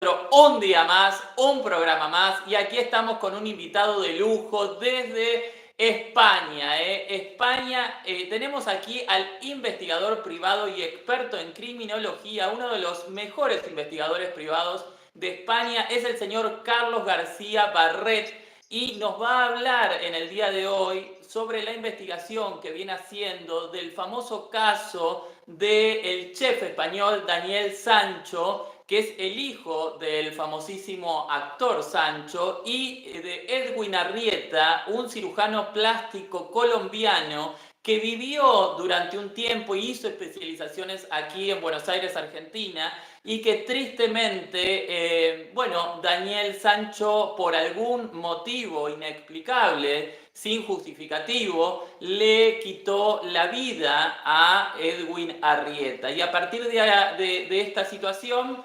Un día más, un programa más, y aquí estamos con un invitado de lujo desde España. España, tenemos aquí al investigador privado y experto en criminología, uno de los mejores investigadores privados de España, es el señor Carlos García Barret, y nos va a hablar en el día de hoy sobre la investigación que viene haciendo del famoso caso del chef español Daniel Sancho, que es el hijo del famosísimo actor Sancho, y de Edwin Arrieta, un cirujano plástico colombiano que vivió durante un tiempo y hizo especializaciones aquí en Buenos Aires, Argentina, y que tristemente, bueno, Daniel Sancho, por algún motivo inexplicable, sin justificativo, le quitó la vida a Edwin Arrieta. Y a partir de esta situación,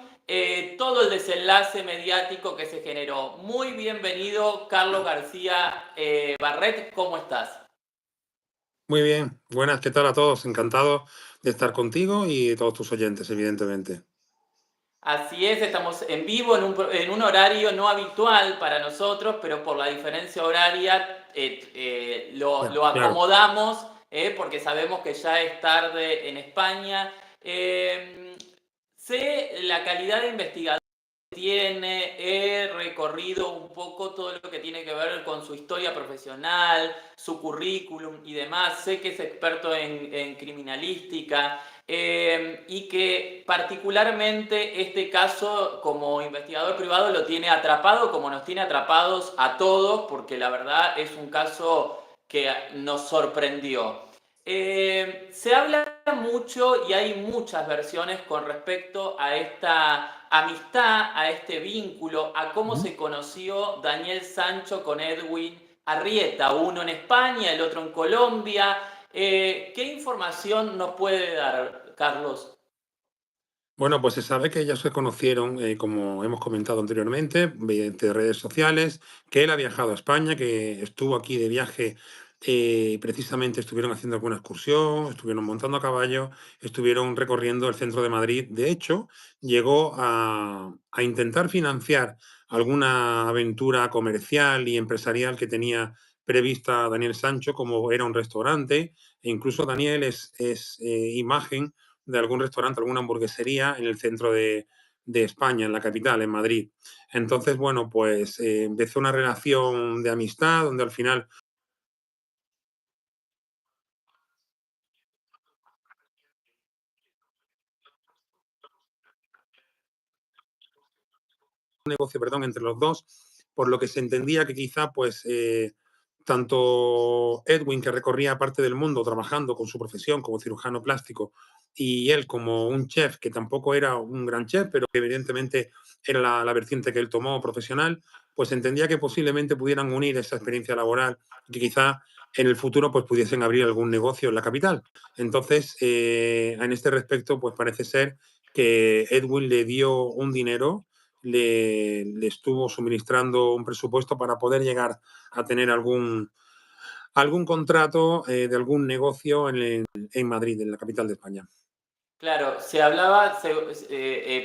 todo el desenlace mediático que se generó. Muy bienvenido, Carlos García Barret, ¿cómo estás? Muy bien, buenas, ¿qué tal a todos? Encantado de estar contigo y de todos tus oyentes, evidentemente. Así es, estamos en vivo en un horario no habitual para nosotros, pero por la diferencia horaria Ya, lo claro. acomodamos porque sabemos que ya es tarde en España. Eh, Sé la calidad de investigador tiene, he recorrido un poco todo lo que tiene que ver con su historia profesional, su currículum y demás. Sé que es experto en criminalística y que particularmente este caso como investigador privado lo tiene atrapado como nos tiene atrapados a todos, porque la verdad es un caso que nos sorprendió. Se habla mucho y hay muchas versiones con respecto a esta amistad, a este vínculo, a cómo Ujú. se conoció Daniel Sancho con Edwin Arrieta, uno en España, el otro en Colombia. ¿Qué información nos puede dar, Carlos? Bueno, pues se sabe que ellos se conocieron, como hemos comentado anteriormente, mediante redes sociales, que él ha viajado a España, que estuvo aquí de viaje, precisamente estuvieron haciendo alguna excursión, estuvieron montando a caballo, estuvieron recorriendo el centro de Madrid. De hecho, llegó a intentar financiar alguna aventura comercial y empresarial que tenía prevista Daniel Sancho, como era un restaurante, e incluso Daniel es imagen de algún restaurante, alguna hamburguesería en el centro de España, en la capital, en Madrid. Entonces, bueno, pues empezó una relación de amistad donde al final un negocio, perdón, entre los dos, por lo que se entendía que quizá, pues, tanto Edwin, que recorría parte del mundo trabajando con su profesión como cirujano plástico, y él como un chef, que tampoco era un gran chef, pero que evidentemente era la vertiente que él tomó profesional, pues entendía que posiblemente pudieran unir esa experiencia laboral y que quizá en el futuro pues pudiesen abrir algún negocio en la capital. Entonces, en este respecto, pues parece ser que Edwin le dio un dinero, le estuvo suministrando un presupuesto para poder llegar a tener algún contrato de algún negocio en Madrid, en la capital de España. Claro, se hablaba,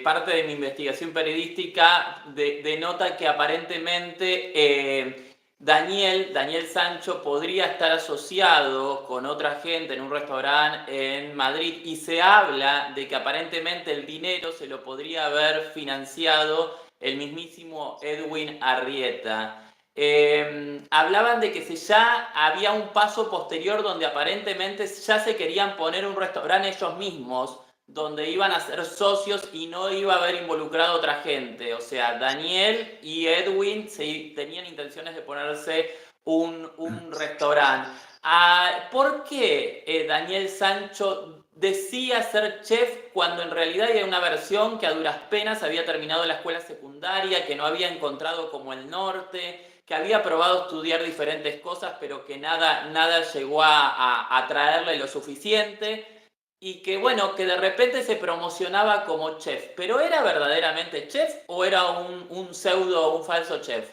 parte de mi investigación periodística denota que aparentemente Daniel Sancho podría estar asociado con otra gente en un restaurante en Madrid, y se habla de que aparentemente el dinero se lo podría haber financiado el mismísimo Edwin Arrieta. Hablaban de que ya había un paso posterior donde aparentemente ya se querían poner un restaurante ellos mismos, donde iban a ser socios y no iba a haber involucrado a otra gente. O sea, Daniel y Edwin tenían intenciones de ponerse un restaurante. ¿Por qué Daniel Sancho decía ser chef cuando en realidad hay una versión que a duras penas había terminado la escuela secundaria, que no había encontrado como el norte, que había probado estudiar diferentes cosas, pero que nada llegó a atraerle lo suficiente? Y que bueno, que de repente se promocionaba como chef, pero ¿era verdaderamente chef o era un pseudo, un falso chef?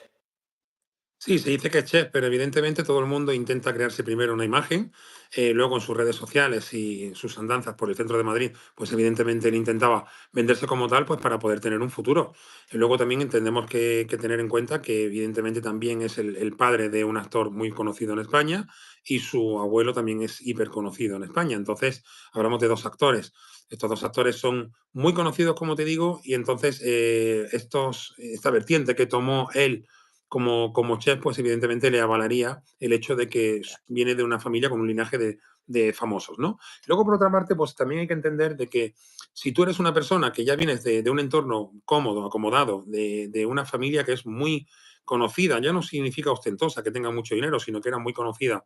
Sí, se dice que es chef, pero evidentemente todo el mundo intenta crearse primero una imagen, luego en sus redes sociales y sus andanzas por el centro de Madrid, pues evidentemente él intentaba venderse como tal, pues para poder tener un futuro. Y luego también entendemos que tener en cuenta que evidentemente también es el padre de un actor muy conocido en España y su abuelo también es hiper conocido en España. Entonces, hablamos de dos actores. Estos dos actores son muy conocidos, como te digo, y entonces esta vertiente que tomó él como chef, pues evidentemente le avalaría el hecho de que viene de una familia con un linaje de famosos, ¿no? Luego, por otra parte, pues también hay que entender de que si tú eres una persona que ya vienes de un entorno cómodo, acomodado, de una familia que es muy conocida, ya no significa ostentosa, que tenga mucho dinero, sino que era muy conocida,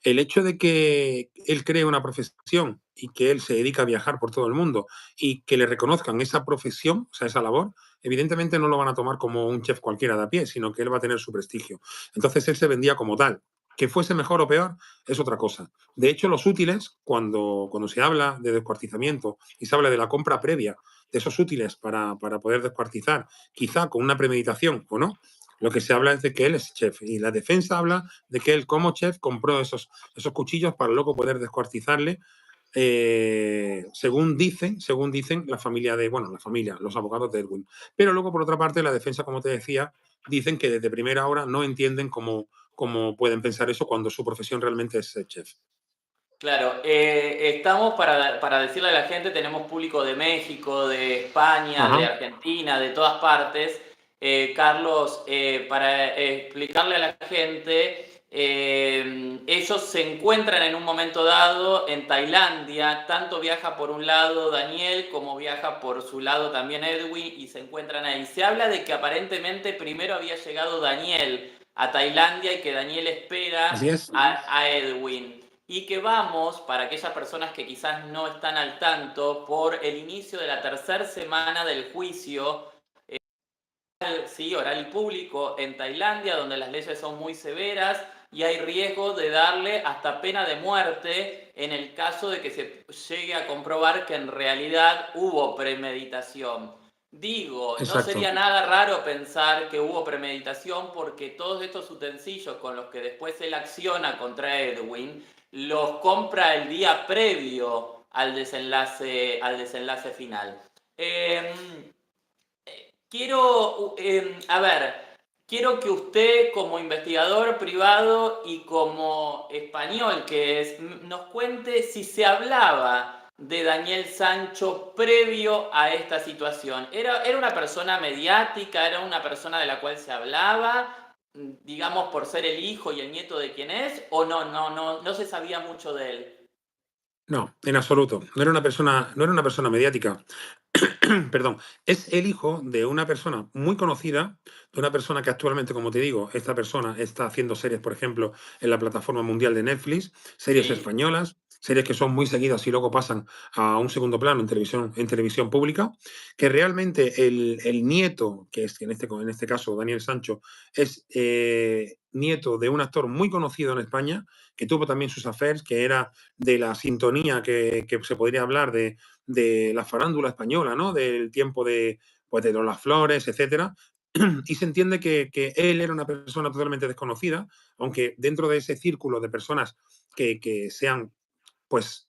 el hecho de que él cree una profesión y que él se dedica a viajar por todo el mundo y que le reconozcan esa profesión, o sea, esa labor, evidentemente no lo van a tomar como un chef cualquiera de a pie, sino que él va a tener su prestigio. Entonces él se vendía como tal. Que fuese mejor o peor es otra cosa. De hecho, los útiles, cuando se habla de descuartizamiento y se habla de la compra previa de esos útiles para poder descuartizar, quizá con una premeditación o no, lo que se habla es de que él es chef y la defensa habla de que él como chef compró esos cuchillos para luego poder descuartizarle, según dicen la familia los abogados de Edwin. Pero luego, por otra parte, la defensa, como te decía, dicen que desde primera hora no entienden cómo pueden pensar eso cuando su profesión realmente es ser chef. Claro, estamos para decirle a la gente, tenemos público de México, de España, de Ajá. Argentina, de todas partes. Carlos, para explicarle a la gente, ellos se encuentran en un momento dado en Tailandia, tanto viaja por un lado Daniel como viaja por su lado también Edwin y se encuentran ahí. Se habla de que aparentemente primero había llegado Daniel a Tailandia y que Daniel Así espera es. a Edwin y que vamos, para aquellas personas que quizás no están al tanto, por el inicio de la tercera semana del juicio, sí, oral y público en Tailandia, donde las leyes son muy severas y hay riesgo de darle hasta pena de muerte en el caso de que se llegue a comprobar que en realidad hubo premeditación. Digo, no Exacto. sería nada raro pensar que hubo premeditación porque todos estos utensilios con los que después él acciona contra Edwin los compra el día previo al desenlace final. Eh, quiero que usted como investigador privado y como español que es, nos cuente si se hablaba de Daniel Sancho previo a esta situación. ¿Era una persona mediática? ¿Era una persona de la cual se hablaba? Digamos, por ser el hijo y el nieto de quien es, o no se sabía mucho de él. No, en absoluto. No era una persona mediática. Perdón, es el hijo de una persona muy conocida, de una persona que actualmente, como te digo, esta persona está haciendo series, por ejemplo, en la plataforma mundial de Netflix, series Sí, españolas, series que son muy seguidas y luego pasan a un segundo plano en televisión pública, que realmente el nieto, que es en este caso Daniel Sancho, es nieto de un actor muy conocido en España, que tuvo también sus affairs, que era de la sintonía que se podría hablar de la farándula española, ¿no? Del tiempo pues de Lola Flores, etcétera. Y se entiende que él era una persona totalmente desconocida, aunque dentro de ese círculo de personas que sean pues,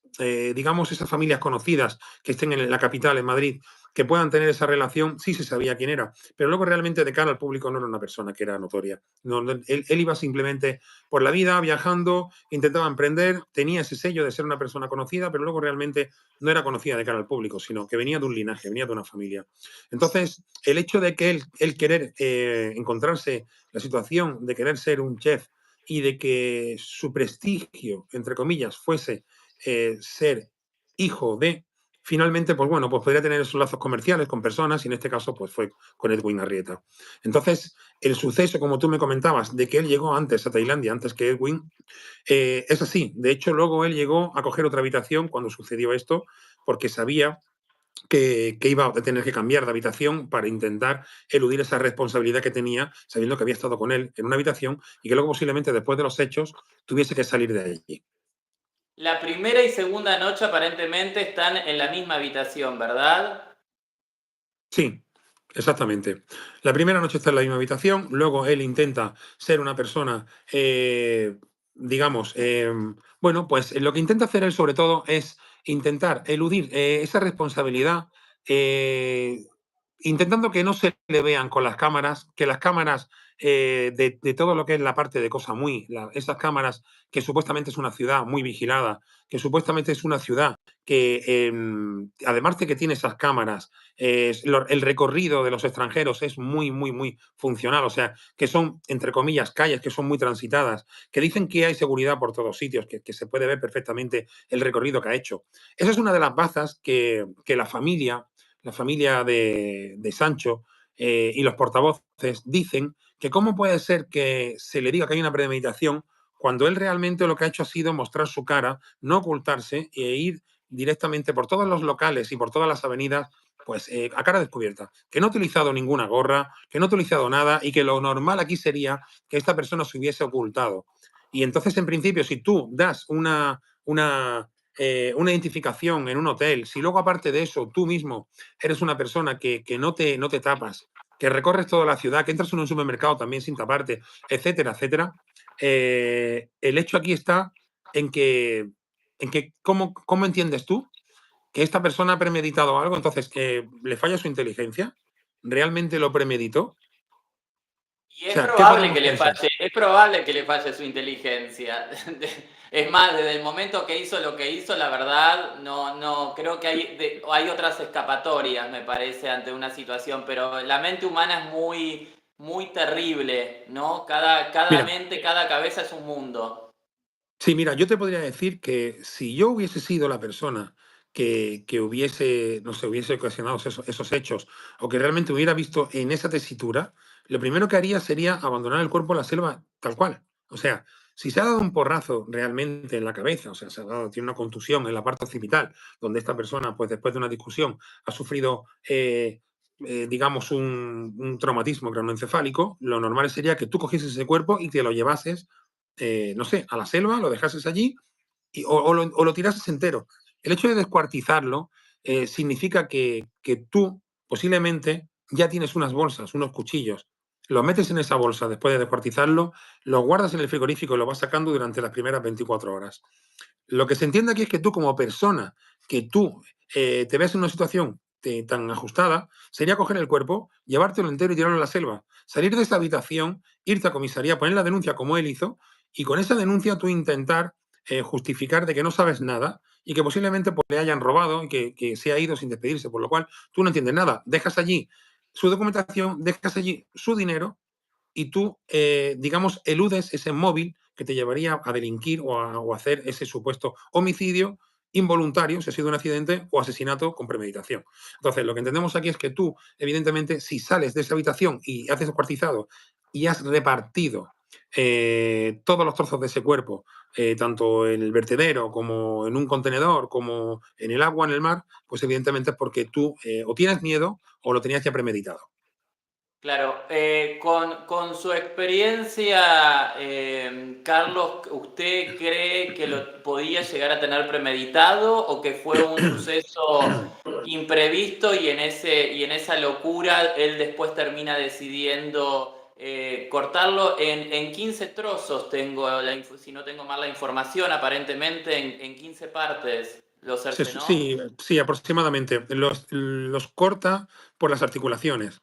digamos, esas familias conocidas que estén en la capital, en Madrid, que puedan tener esa relación, sí se sabía quién era, pero luego realmente de cara al público no era una persona que era notoria. No, él iba simplemente por la vida, viajando, intentaba emprender, tenía ese sello de ser una persona conocida, pero luego realmente no era conocida de cara al público, sino que venía de un linaje, venía de una familia. Entonces, el hecho de que él querer encontrarse la situación de querer ser un chef y de que su prestigio, entre comillas, fuese ser hijo de, finalmente, pues bueno, pues podría tener esos lazos comerciales con personas y en este caso pues fue con Edwin Arrieta. Entonces, el suceso, como tú me comentabas, de que él llegó antes a Tailandia, antes que Edwin, es así. De hecho, luego él llegó a coger otra habitación cuando sucedió esto, porque sabía que iba a tener que cambiar de habitación para intentar eludir esa responsabilidad que tenía, sabiendo que había estado con él en una habitación y que luego posiblemente después de los hechos tuviese que salir de allí. la primera y segunda noche aparentemente están en la misma habitación, ¿verdad? Sí, Exactamente. La primera noche está en la misma habitación, luego él intenta ser una persona, digamos, bueno, pues lo que intenta hacer él sobre todo es intentar eludir esa responsabilidad, eh, intentando que no se le vean con las cámaras, que las cámaras de todo lo que es la parte de Cosa Muy, esas cámaras que supuestamente es una ciudad muy vigilada, que supuestamente es una ciudad que además de que tiene esas cámaras, el recorrido de los extranjeros es muy, muy, muy funcional, o sea, que son, entre comillas, calles que son muy transitadas, que dicen que hay seguridad por todos sitios, que se puede ver perfectamente el recorrido que ha hecho. Esa es una de las bazas que la familia de Sancho y los portavoces dicen que cómo puede ser que se le diga que hay una premeditación cuando él realmente lo que ha hecho ha sido mostrar su cara, no ocultarse e ir directamente por todos los locales y por todas las avenidas pues a cara descubierta, que no ha utilizado ninguna gorra, que no ha utilizado nada y que lo normal aquí sería que esta persona se hubiese ocultado. Y entonces, en principio, si tú das una identificación en un hotel, si luego aparte de eso tú mismo eres una persona que no te tapas, que recorres toda la ciudad, que entras en un supermercado también sin taparte, etcétera, etcétera, el hecho aquí está en que ¿cómo entiendes tú que esta persona ha premeditado algo, entonces le falla su inteligencia? ¿Realmente lo premeditó? Y O sea, ¿qué podemos pensar? es probable que le falle su inteligencia. Es más, desde el momento que hizo lo que hizo, la verdad, no creo que hay otras escapatorias, me parece, ante una situación, pero la mente humana es muy terrible, ¿no? Cada Mira, mente, cada cabeza es un mundo. sí, mira, yo te podría decir que si yo hubiese sido la persona que hubiese, no sé, hubiese ocasionado esos hechos o que realmente hubiera visto en esa tesitura, lo primero que haría sería abandonar el cuerpo en la selva tal cual. O sea, si se ha dado un porrazo realmente en la cabeza, o sea, tiene una contusión en la parte occipital, donde esta persona, pues después de una discusión, ha sufrido, digamos, un traumatismo craneoencefálico, lo normal sería que tú cogieses ese cuerpo y te lo llevases no sé, a la selva, lo dejases allí o lo tirases entero. El hecho de descuartizarlo significa que tú posiblemente ya tienes unas bolsas, unos cuchillos, los metes en esa bolsa después de descuartizarlo, lo guardas en el frigorífico y lo vas sacando durante las primeras 24 horas. Lo que se entiende aquí es que tú como persona, que tú te ves en una situación tan ajustada, sería coger el cuerpo, llevártelo entero y tirarlo en la selva. Salir de esa habitación, irte a comisaría, poner la denuncia como él hizo, y con esa denuncia tú intentar justificar de que no sabes nada y que posiblemente pues, le hayan robado y que se ha ido sin despedirse, por lo cual tú no entiendes nada. Dejas allí su documentación, dejas allí su dinero y tú, digamos, eludes ese móvil que te llevaría a delinquir o a hacer ese supuesto homicidio involuntario, si ha sido un accidente, o asesinato con premeditación. Entonces, lo que entendemos aquí es que tú, evidentemente, si sales de esa habitación y haces descuartizado y has repartido todos los trozos de ese cuerpo, tanto en el vertedero como en un contenedor, como en el agua, en el mar, pues evidentemente es porque tú o tienes miedo o lo tenías ya premeditado. Claro, con su experiencia, Carlos, ¿usted cree que lo podía llegar a tener premeditado o que fue un suceso imprevisto y en esa locura él después termina decidiendo cortarlo en 15 trozos? Si no tengo mal la información, aparentemente en 15 partes lo cercenó. Sí, sí, aproximadamente. Los corta por las articulaciones.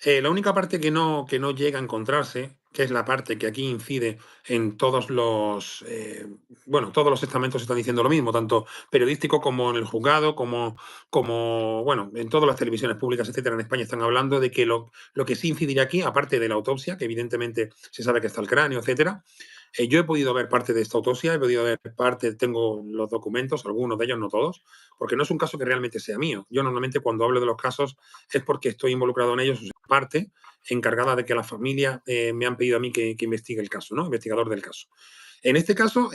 La única parte que no llega a encontrarse, que es la parte que aquí incide en bueno, todos los estamentos están diciendo lo mismo, tanto periodístico como en el juzgado, bueno, en todas las televisiones públicas, etcétera, en España están hablando de que lo que sí incidiría aquí, aparte de la autopsia, que evidentemente se sabe que está el cráneo, etcétera, yo he podido ver parte de esta autopsia, he podido ver parte, tengo los documentos, algunos de ellos, no todos, porque no es un caso que realmente sea mío. Yo normalmente cuando hablo de los casos es porque estoy involucrado en ellos, o sea, parte encargada de que la familia me han pedido a mí que investigue el caso, ¿no? Investigador del caso. En este caso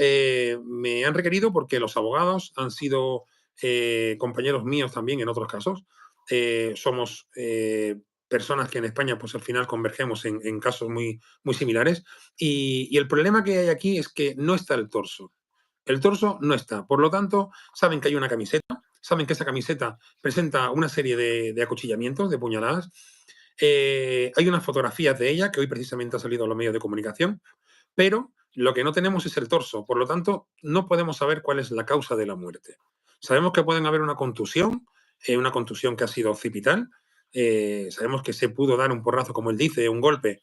me han requerido porque los abogados han sido compañeros míos también en otros casos. Somos personas que en España, pues al final convergemos en casos muy, muy similares. Y el problema que hay aquí es que no está el torso. El torso no está. Por lo tanto, saben que hay una camiseta, saben que esa camiseta presenta una serie de acuchillamientos, de puñaladas, Hay unas fotografías de ella que hoy precisamente ha salido a los medios de comunicación, pero lo que no tenemos es el torso. Por lo tanto, no podemos saber cuál es la causa de la muerte. Sabemos que pueden haber una contusión que ha sido occipital. Sabemos que se pudo dar un porrazo, como él dice, un golpe,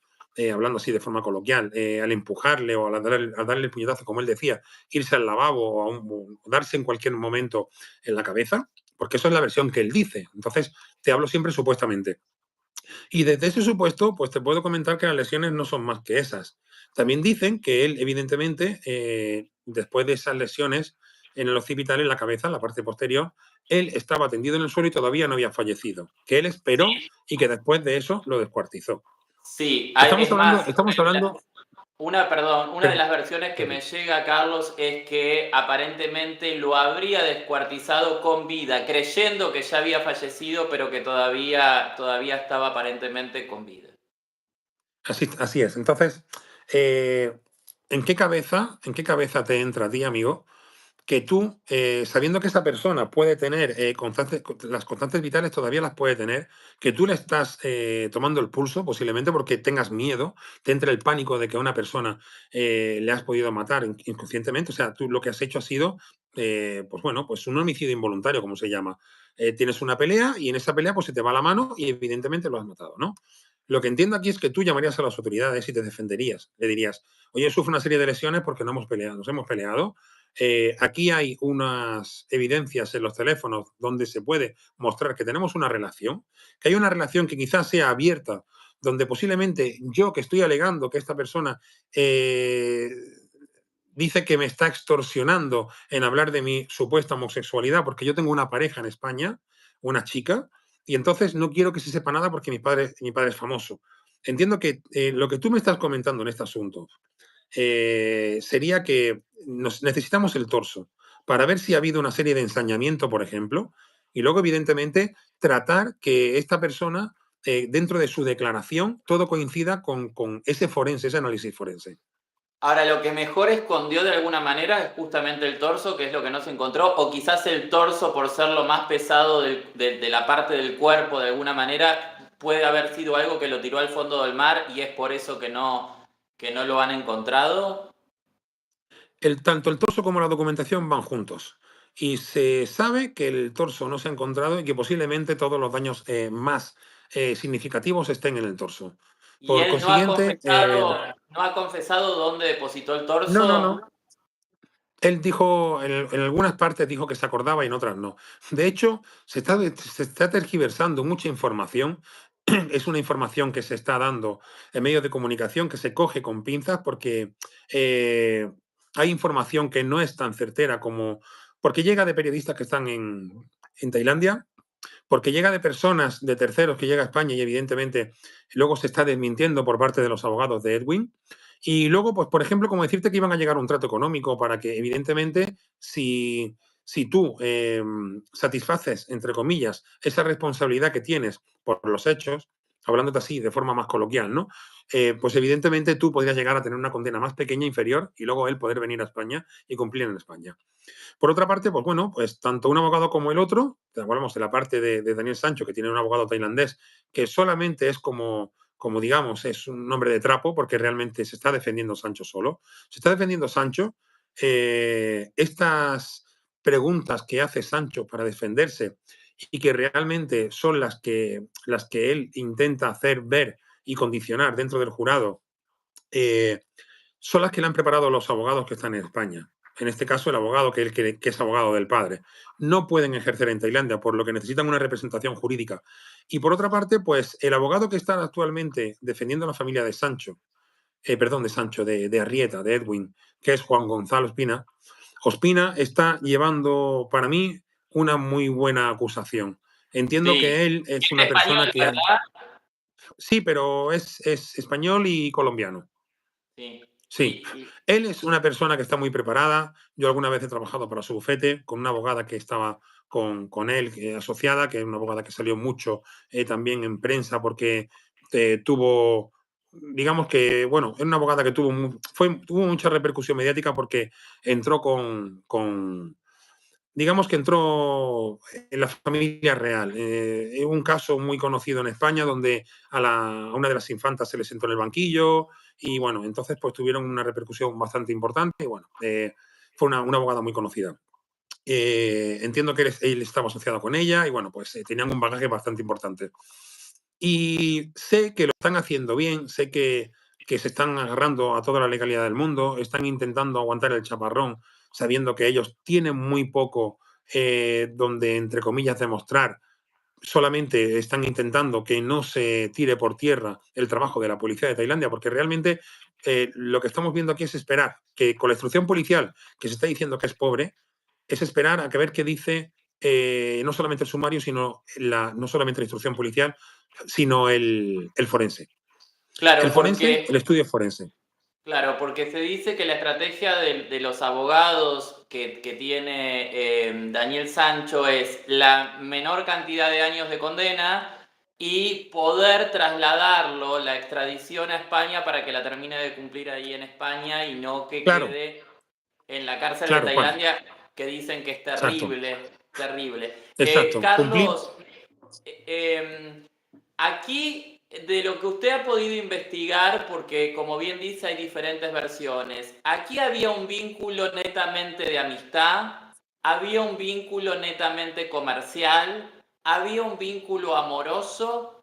hablando así de forma coloquial, al empujarle o al darle el puñetazo, como él decía, irse al lavabo o darse en cualquier momento en la cabeza, porque eso es la versión que él dice. Entonces, te hablo siempre supuestamente. Y desde ese supuesto, pues te puedo comentar que las lesiones no son más que esas. También dicen que él, evidentemente, después de esas lesiones en el occipital, en la cabeza, en la parte posterior, él estaba tendido en el suelo y todavía no había fallecido. Que él esperó y que después de eso lo descuartizó. Sí, Estamos es más, hablando, estamos hablando. perdón, una de per- las versiones que me Perdón. llega, Carlos, es que aparentemente lo habría descuartizado con vida, creyendo que ya había fallecido, pero que todavía estaba aparentemente con vida. Así es. Entonces, eh, ¿en qué cabeza te entra a ti, amigo, que tú, sabiendo que esa persona puede tener las constantes vitales, todavía las puede tener, que tú le estás tomando el pulso, posiblemente porque tengas miedo, te entra el pánico de que a una persona le has podido matar inconscientemente? O sea, tú lo que has hecho ha sido, pues bueno, pues un homicidio involuntario, como se llama. Tienes una pelea y en esa pelea pues se te va la mano y evidentemente lo has matado, ¿no? Lo que entiendo aquí es que tú llamarías a las autoridades y te defenderías. Le dirías, oye, sufro una serie de lesiones porque no hemos peleado, nos hemos peleado. Aquí hay unas evidencias en los teléfonos donde se puede mostrar que tenemos una relación, que hay una relación que quizás sea abierta, donde posiblemente yo, que estoy alegando que esta persona eh, dice que me está extorsionando en hablar de mi supuesta homosexualidad, porque yo tengo una pareja en España, una chica, y entonces no quiero que se sepa nada porque mi padre es famoso. Entiendo que lo que tú me estás comentando en este asunto sería que necesitamos el torso para ver si ha habido una serie de ensañamiento, por ejemplo, y luego, evidentemente, tratar que esta persona, dentro de su declaración, todo coincida con ese forense, ese análisis forense. Ahora, lo que mejor escondió de alguna manera es justamente el torso, que es lo que no se encontró, o quizás el torso, por ser lo más pesado de la parte del cuerpo, de alguna manera, puede haber sido algo que lo tiró al fondo del mar y es por eso que no lo han encontrado. Tanto el torso como la documentación van juntos. Y se sabe que el torso no se ha encontrado y que posiblemente todos los daños más significativos estén en el torso. Y Por él consiguiente, no ha confesado dónde depositó el no, no, torso. no. Él dijo, en algunas partes dijo que se acordaba y en otras no. De hecho, se está tergiversando mucha información. Es una información que se está dando en medios de comunicación que se coge con pinzas porque eh, hay información que no es tan certera como. Porque llega de periodistas que están en Tailandia, porque llega de personas, de terceros que llega a España y evidentemente luego se está desmintiendo por parte de los abogados de Edwin. Y luego, pues, por ejemplo, como decirte que iban a llegar a un trato económico para que, evidentemente, si tú satisfaces, entre comillas, esa responsabilidad que tienes por los hechos, hablándote así de forma más coloquial, ¿no? Pues evidentemente tú podrías llegar a tener una condena más pequeña, inferior, y luego él poder venir a España y cumplir en España. Por otra parte, pues bueno, pues tanto un abogado como el otro, hablamos de la parte de Daniel Sancho, que tiene un abogado tailandés, que solamente es como digamos, es un nombre de trapo, porque realmente se está defendiendo Sancho solo. Se está defendiendo Sancho. Estas preguntas que hace Sancho para defenderse y que realmente son las que él intenta hacer ver y condicionar dentro del jurado, eh, son las que le han preparado los abogados que están en España. En este caso, el abogado que es abogado del padre. No pueden ejercer en Tailandia, por lo que necesitan una representación jurídica. Y por otra parte, pues el abogado que está actualmente defendiendo a la familia de Sancho, perdón, de Sancho, de Arrieta, de Edwin, que es Juan Gonzalo Espina, Ospina está llevando, para mí, una muy buena acusación. Entiendo Sí. que él es Es una español, persona que. ¿verdad? Sí, pero es español y colombiano. Sí. Sí, él es una persona que está muy preparada. Yo alguna vez he trabajado para su bufete con una abogada que estaba con él asociada, que es una abogada que salió mucho también en prensa porque tuvo, digamos que, bueno, es una abogada que tuvo mucha repercusión mediática porque entró digamos que entró en la familia real. Hubo un caso muy conocido en España donde a una de las infantas se le sentó en el banquillo y bueno, entonces pues tuvieron una repercusión bastante importante y bueno, fue una abogada muy conocida. Entiendo que él estaba asociado con ella y bueno, pues tenían un bagaje bastante importante. Y sé que lo están haciendo bien, sé que se están agarrando a toda la legalidad del mundo, están intentando aguantar el chaparrón, sabiendo que ellos tienen muy poco donde, entre comillas, demostrar. Solamente están intentando que no se tire por tierra el trabajo de la policía de Tailandia, porque realmente lo que estamos viendo aquí es esperar que con la instrucción policial, que se está diciendo que es pobre, es esperar a que ver qué dice no solamente el sumario, sino no solamente la instrucción policial, sino el forense. El Claro, forense, el porque estudio forense. Claro, porque se dice que la estrategia de los abogados que tiene Daniel Sancho es la menor cantidad de años de condena y poder trasladarlo, la extradición a España para que la termine de cumplir ahí en España y no que Claro, quede en la cárcel de claro, Juan. Tailandia, que dicen que es Exacto, terrible, terrible. exacto. Cumplir. Carlos, aquí, de lo que usted ha podido investigar, porque como bien dice hay diferentes versiones, aquí había un vínculo netamente de amistad, había un vínculo netamente comercial, había un vínculo amoroso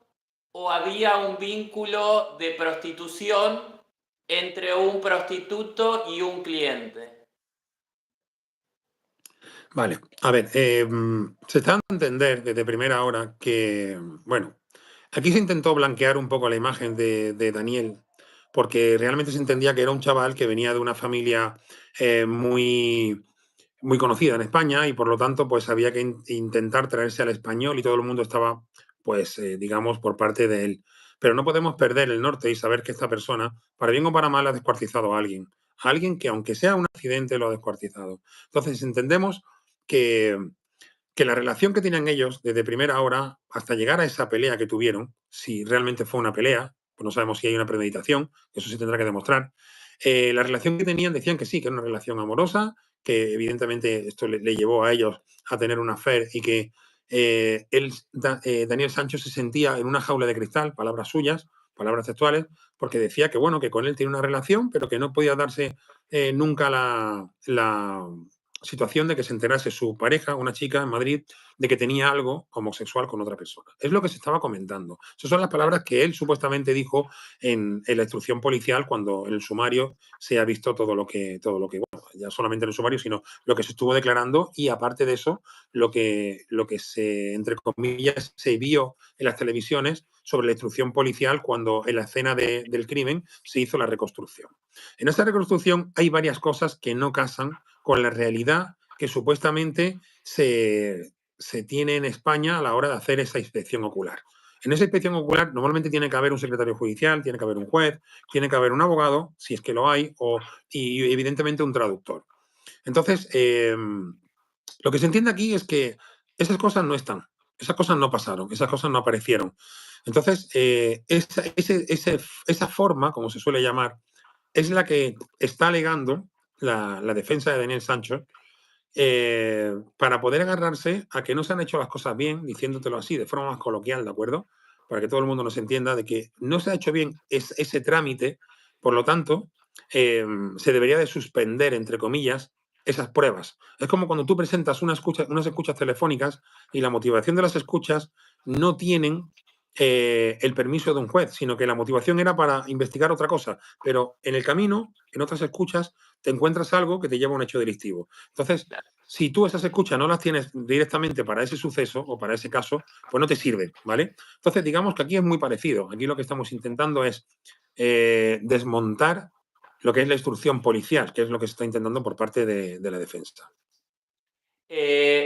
o había un vínculo de prostitución entre un prostituto y un cliente. Vale, a ver, se está dando a entender desde primera hora que, bueno, aquí se intentó blanquear un poco la imagen de Daniel, porque realmente se entendía que era un chaval que venía de una familia muy, muy conocida en España y por lo tanto pues había que intentar traerse al español y todo el mundo estaba pues digamos por parte de él. Pero no podemos perder el norte y saber que esta persona, para bien o para mal, ha descuartizado a alguien que aunque sea un accidente lo ha descuartizado. Entonces entendemos que, que la relación que tenían ellos desde primera hora hasta llegar a esa pelea que tuvieron, si realmente fue una pelea, pues no sabemos si hay una premeditación, eso se tendrá que demostrar, la relación que tenían decían que sí, que era una relación amorosa, que evidentemente esto le llevó a ellos a tener una affair y que Daniel Sancho se sentía en una jaula de cristal, palabras suyas, palabras textuales, porque decía que bueno, que con él tiene una relación, pero que no podía darse nunca la situación de que se enterase su pareja, una chica en Madrid, de que tenía algo homosexual con otra persona. Es lo que se estaba comentando. Esas son las palabras que él supuestamente dijo en la instrucción policial cuando en el sumario se ha visto bueno, ya solamente en el sumario, sino lo que se estuvo declarando y aparte de eso, lo que se, entre comillas, se vio en las televisiones sobre la instrucción policial cuando en la escena del crimen se hizo la reconstrucción. En esta reconstrucción hay varias cosas que no casan con la realidad que supuestamente se tiene en España a la hora de hacer esa inspección ocular. En esa inspección ocular normalmente tiene que haber un secretario judicial, tiene que haber un juez, tiene que haber un abogado, si es que lo hay, y evidentemente un traductor. Entonces, lo que se entiende aquí es que esas cosas no están, esas cosas no pasaron, esas cosas no aparecieron. Entonces, esa forma, como se suele llamar, es la que está alegando la defensa de Daniel Sancho para poder agarrarse a que no se han hecho las cosas bien, diciéndotelo así, de forma más coloquial, ¿de acuerdo? Para que todo el mundo nos entienda de que no se ha hecho bien ese trámite, por lo tanto, se debería de suspender, entre comillas, esas pruebas. Es como cuando tú presentas unas escuchas telefónicas y la motivación de las escuchas no tienen el permiso de un juez, sino que la motivación era para investigar otra cosa, pero en el camino, en otras escuchas, te encuentras algo que te lleva a un hecho delictivo. Entonces, si tú esas escuchas no las tienes directamente para ese suceso o para ese caso, pues no te sirven, ¿vale? Entonces, digamos que aquí es muy parecido. Aquí lo que estamos intentando es desmontar lo que es la instrucción policial, que es lo que se está intentando por parte de la defensa.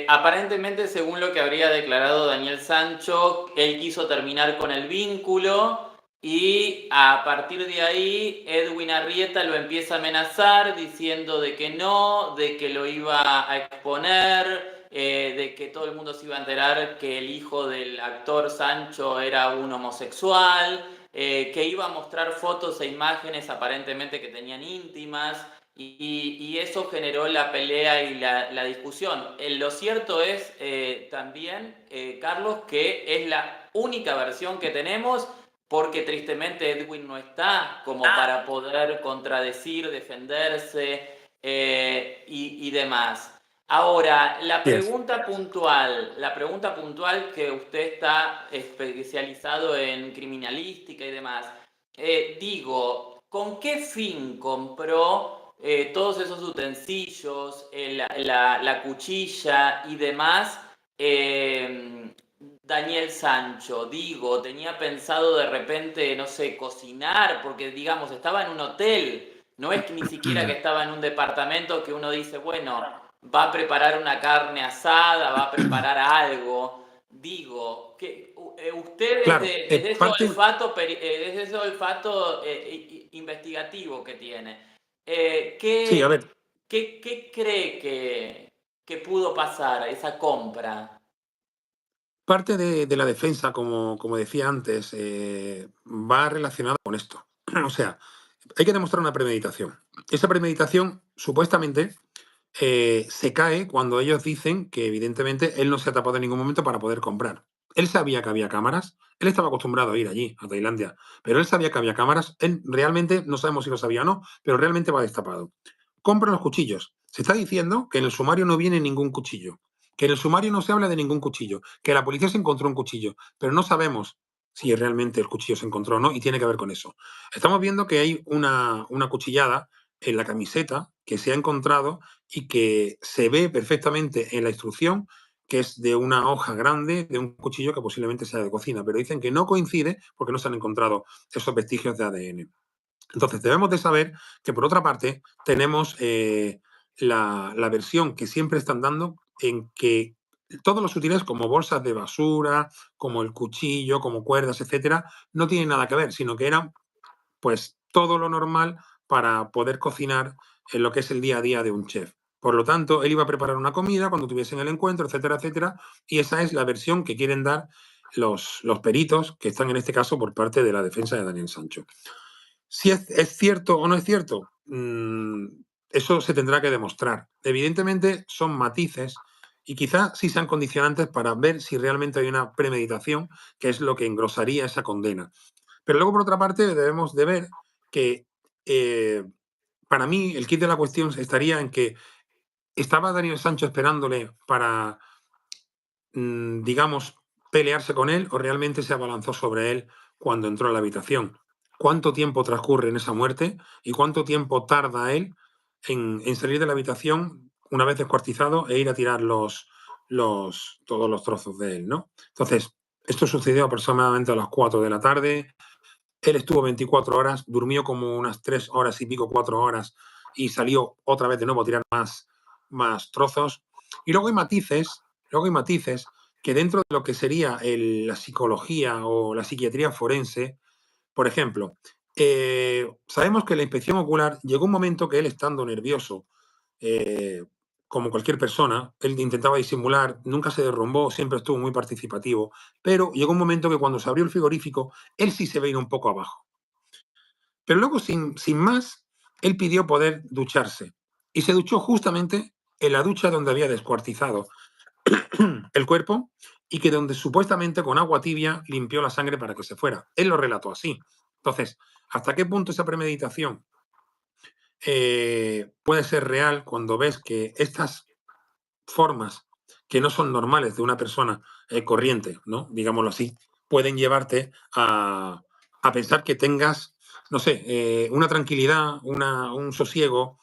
Aparentemente, según lo que habría declarado Daniel Sancho, él quiso terminar con el vínculo y a partir de ahí Edwin Arrieta lo empieza a amenazar diciendo de que no, de que lo iba a exponer, de que todo el mundo se iba a enterar que el hijo del actor Sancho era un homosexual, que iba a mostrar fotos e imágenes aparentemente que tenían íntimas y eso generó la pelea y la discusión. Lo cierto es también, Carlos, que es la única versión que tenemos porque tristemente Edwin no está como para poder contradecir, defenderse y demás. Ahora, Yes. la pregunta puntual que usted está especializado en criminalística y demás, digo, ¿con qué fin compró todos esos utensilios, la cuchilla y demás? Daniel Sancho, digo, tenía pensado de repente, no sé, cocinar, porque digamos, estaba en un hotel, no es que ni siquiera que estaba en un departamento que uno dice, bueno, va a preparar una carne asada, va a preparar algo. Digo, que usted Claro, parte, desde ese olfato investigativo que tiene, sí, a ver, ¿qué cree que pudo pasar esa compra? parte de la defensa, como decía antes, va relacionada con esto. O sea, hay que demostrar una premeditación. Esa premeditación, supuestamente, se cae cuando ellos dicen que evidentemente él no se ha tapado en ningún momento para poder comprar. Él sabía que había cámaras, él estaba acostumbrado a ir allí, a Tailandia, pero él sabía que había cámaras, él realmente, no sabemos si lo sabía o no, pero realmente va destapado. Compra los cuchillos. Se está diciendo que en el sumario no viene ningún cuchillo, que en el sumario no se habla de ningún cuchillo, que la policía se encontró un cuchillo, pero no sabemos si realmente el cuchillo se encontró o no y tiene que ver con eso. Estamos viendo que hay una cuchillada en la camiseta que se ha encontrado y que se ve perfectamente en la instrucción que es de una hoja grande, de un cuchillo que posiblemente sea de cocina, pero dicen que no coincide porque no se han encontrado esos vestigios de ADN. Entonces, debemos de saber que, por otra parte, tenemos la versión que siempre están dando en que todos los útiles, como bolsas de basura, como el cuchillo, como cuerdas, etcétera, no tienen nada que ver, sino que eran pues todo lo normal para poder cocinar en lo que es el día a día de un chef. Por lo tanto, él iba a preparar una comida cuando tuviesen el encuentro, etcétera, etcétera, y esa es la versión que quieren dar los peritos, que están en este caso por parte de la defensa de Daniel Sancho. Si es cierto o no es cierto, eso se tendrá que demostrar. Evidentemente son matices y quizás sí sean condicionantes para ver si realmente hay una premeditación, que es lo que engrosaría esa condena. Pero luego, por otra parte, debemos de ver que eh, para mí el kit de la cuestión estaría en que estaba Daniel Sancho esperándole para, digamos, pelearse con él o realmente se abalanzó sobre él cuando entró a la habitación. ¿Cuánto tiempo transcurre en esa muerte y cuánto tiempo tarda él en salir de la habitación una vez descuartizado e ir a tirar todos los trozos de él, ¿no? Entonces, esto sucedió aproximadamente a las 4 de la tarde. Él estuvo 24 horas, durmió como unas 3 horas y pico, 4 horas, y salió otra vez de nuevo a tirar más trozos. Y luego hay matices que dentro de lo que sería la psicología o la psiquiatría forense, por ejemplo, sabemos que la inspección ocular llegó un momento que él estando nervioso, eh, como cualquier persona, él intentaba disimular, nunca se derrumbó, siempre estuvo muy participativo, pero llegó un momento que cuando se abrió el frigorífico, él sí se veía un poco abajo. Pero luego, sin más, él pidió poder ducharse y se duchó justamente en la ducha donde había descuartizado el cuerpo y que donde supuestamente con agua tibia limpió la sangre para que se fuera. Él lo relató así. Entonces, ¿hasta qué punto esa premeditación puede ser real cuando ves que estas formas que no son normales de una persona corriente, ¿no? Digámoslo así, pueden llevarte a pensar que tengas, no sé, una tranquilidad, un sosiego?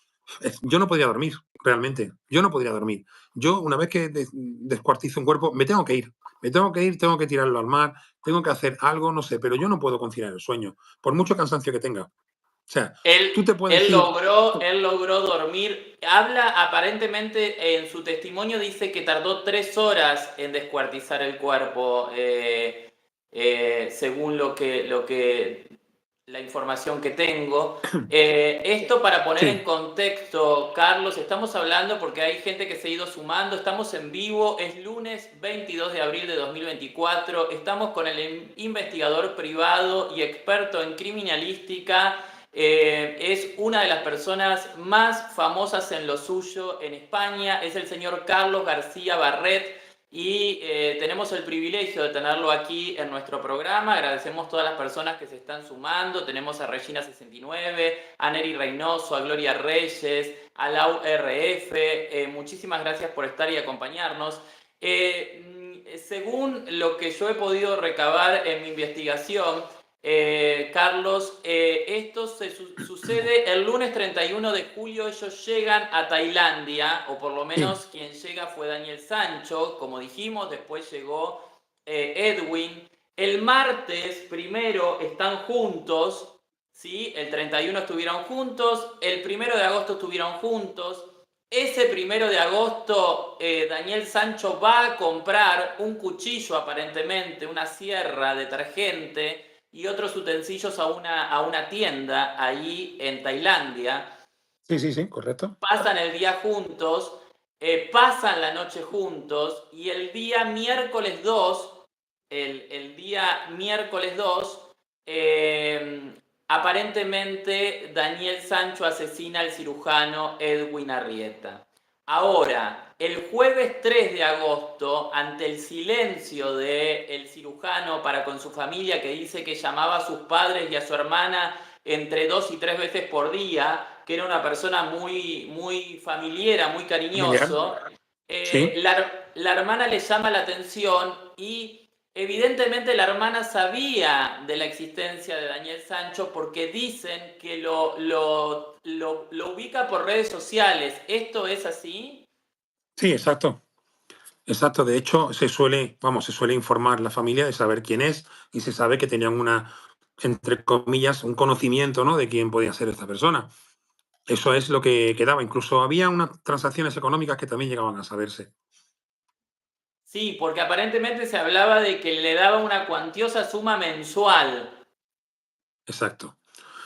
Yo no podría dormir, realmente. Yo no podría dormir. Yo, una vez que descuartizo un cuerpo, me tengo que ir. Me tengo que ir, tengo que tirarlo al mar, tengo que hacer algo, no sé, pero yo no puedo conciliar el sueño, por mucho cansancio que tenga. O sea, tú te puedes ir. Él logró dormir. Habla aparentemente en su testimonio, dice que tardó 3 horas en descuartizar el cuerpo, según la información que tengo. Esto para poner en Sí, contexto, Carlos, estamos hablando porque hay gente que se ha ido sumando, estamos en vivo, es lunes 22 de abril de 2024, estamos con el investigador privado y experto en criminalística Es una de las personas más famosas en lo suyo en España, es el señor Carlos García Barret y tenemos el privilegio de tenerlo aquí en nuestro programa. Agradecemos a todas las personas que se están sumando. Tenemos a Regina69, a Neri Reynoso, a Gloria Reyes, a Lau RF. Muchísimas gracias por estar y acompañarnos. Según lo que yo he podido recabar en mi investigación, Carlos, esto sucede el lunes 31 de julio. Ellos llegan a Tailandia, o por lo Sí, menos quien llega fue Daniel Sancho, como dijimos, después llegó Edwin. El martes primero están juntos, ¿sí? El 31 estuvieron juntos, el 1 de agosto estuvieron juntos. Ese 1 de agosto, Daniel Sancho va a comprar un cuchillo, aparentemente, una sierra, detergente y otros utensilios a una tienda allí en Tailandia. sí, sí, sí, correcto. Pasan el día juntos, pasan la noche juntos y el día miércoles 2, el día miércoles 2, aparentemente Daniel Sancho asesina al cirujano Edwin Arrieta. Ahora, el jueves 3 de agosto, ante el silencio del cirujano para con su familia, que dice que llamaba a sus padres y a su hermana entre 2 y 3 veces por día, que era una persona muy, muy familiar, muy Familiar. cariñoso, Sí. la hermana le llama la atención y evidentemente la hermana sabía de la existencia de Daniel Sancho porque dicen que lo ubica por redes sociales. ¿Esto es así? Sí, exacto. Exacto. De hecho, se suele informar la familia de saber quién es y se sabe que tenían entre comillas, un conocimiento, ¿no? De quién podía ser esta persona. Eso es lo que quedaba. Incluso había unas transacciones económicas que también llegaban a saberse. Sí, porque aparentemente se hablaba de que le daba una cuantiosa suma mensual. Exacto.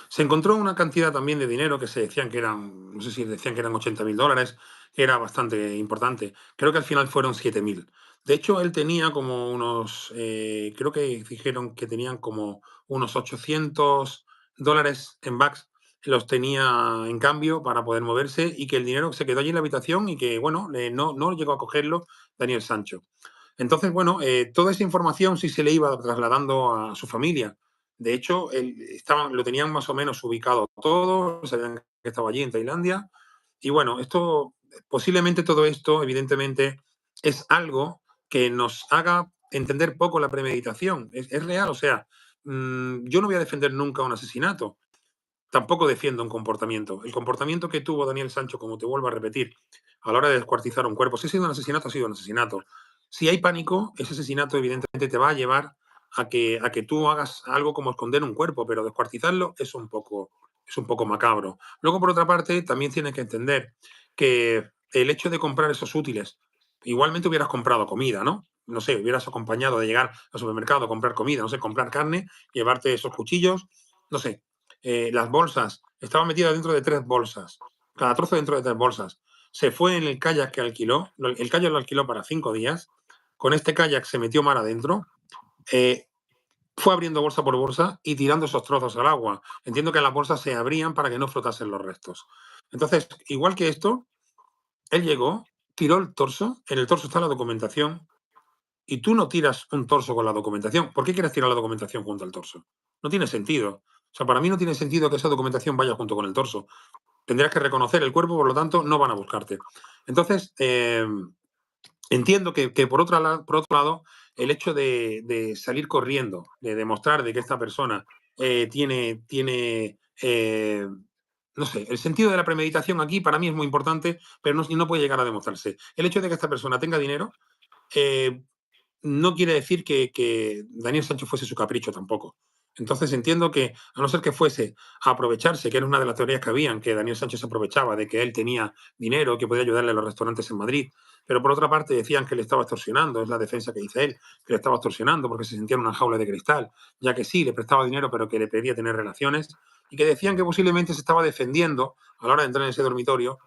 Se encontró una cantidad también de dinero que se decían que eran, no sé si decían que eran $80.000, que era bastante importante. Creo que al final fueron 7.000. De hecho, él tenía como creo que dijeron que tenían como unos $800 en bucks, los tenía en cambio para poder moverse y que el dinero se quedó allí en la habitación y que, bueno, no llegó a cogerlo Daniel Sancho. Entonces, bueno, toda esa información sí se le iba trasladando a su familia. De hecho, lo tenían más o menos ubicado todo, sabían que estaba allí en Tailandia. Y bueno, posiblemente todo esto, evidentemente, es algo que nos haga entender poco la premeditación. Es real, o sea, yo no voy a defender nunca un asesinato, tampoco defiendo un comportamiento. El comportamiento que tuvo Daniel Sancho, como te vuelvo a repetir, a la hora de descuartizar un cuerpo, si ha sido un asesinato, ha sido un asesinato. Si hay pánico, ese asesinato evidentemente te va a llevar a que tú hagas algo como esconder un cuerpo, pero descuartizarlo es un poco macabro. Luego, por otra parte, también tienes que entender que el hecho de comprar esos útiles, igualmente hubieras comprado comida, ¿no? No sé, hubieras acompañado de llegar al supermercado a comprar comida, no sé, comprar carne, llevarte esos cuchillos, no sé, las bolsas, estaban metidas dentro de 3 bolsas, cada trozo dentro de 3 bolsas. Se fue en el kayak que alquiló, el kayak lo alquiló para 5 días, con este kayak se metió mar adentro, eh, fue abriendo bolsa por bolsa y tirando esos trozos al agua. Entiendo que las bolsas se abrían para que no flotasen los restos. Entonces, igual que esto, él llegó, tiró el torso, en el torso está la documentación, y tú no tiras un torso con la documentación. ¿Por qué quieres tirar la documentación junto al torso? No tiene sentido. O sea, para mí no tiene sentido que esa documentación vaya junto con el torso. Tendrías que reconocer el cuerpo, por lo tanto, no van a buscarte. Entonces, entiendo que por otro lado, el hecho de salir corriendo, de demostrar de que esta persona tiene no sé, el sentido de la premeditación aquí para mí es muy importante, pero no puede llegar a demostrarse. El hecho de que esta persona tenga dinero eh, no quiere decir que Daniel Sancho fuese su capricho tampoco. Entonces entiendo que, a no ser que fuese a aprovecharse, que era una de las teorías que habían, que Daniel Sancho se aprovechaba de que él tenía dinero, que podía ayudarle a los restaurantes en Madrid, pero por otra parte decían que le estaba extorsionando, es la defensa que dice él, que le estaba extorsionando porque se sentía en una jaula de cristal, ya que sí, le prestaba dinero, pero que le pedía tener relaciones, y que decían que posiblemente se estaba defendiendo a la hora de entrar en ese dormitorio